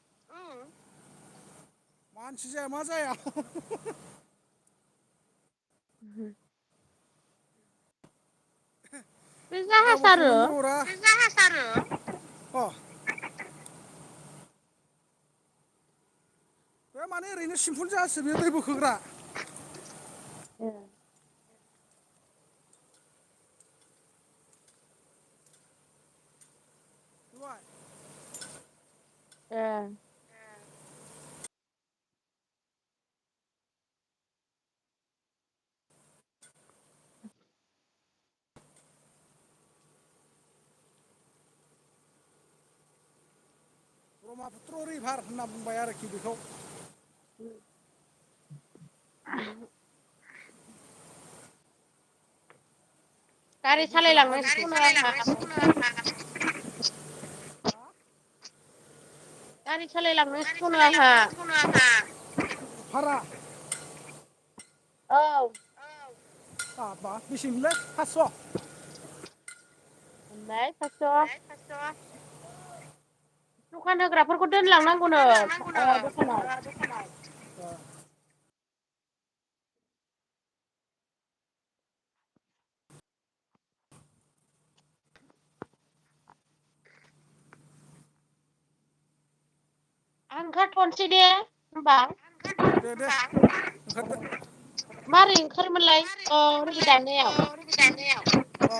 मानसि जाया मा जाया। बे जाहाज रावबो आरो कमेन्टबो हरा। बे माने ओरैनो सिम्पुल जाहाजसो बेयो दै बोखोग्रा। नुबाय? ब्रह्मपुत्र रिभार होनना बुंबाय आरोखि बेखौ। दै गारि बोखोग्रा सालायलांनो बुस्थु। सिखौनो आंहा गारि सालायलांनो सिखौनो आंहा। भारा? औ। बाबा बेसे मोनलै 500? मोनबाय 500। दखान होग्राफोरखौ दोनलांनांगौनो दखानाव। आं ओंखारथ'नोसै दे होमबा दे ओंखारदो मारै ओंखारोमोनलाय नैबे दाननायाव अ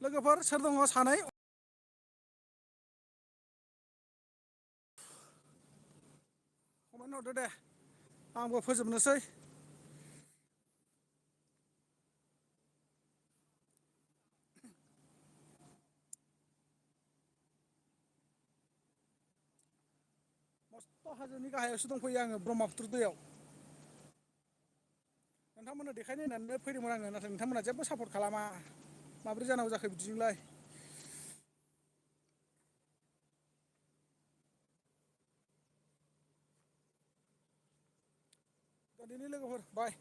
लोगोफोर सोर दङ सानै कमेन्ट हरदो दे आंबो फोजोबनोसै मस्थ' हाजोनि गाहायावसो दंफैयो आङो ब्रह्मपुत्र दैयाव नोंथांमोननो देखायनो होननानै फैदोंमोन आङो नाथाय नोंथांमोनहा जेबो सापर्ट खालामा माबोरै जानांगौ जाखो बिदिजोंलाय दिनै लोगोफोर बाय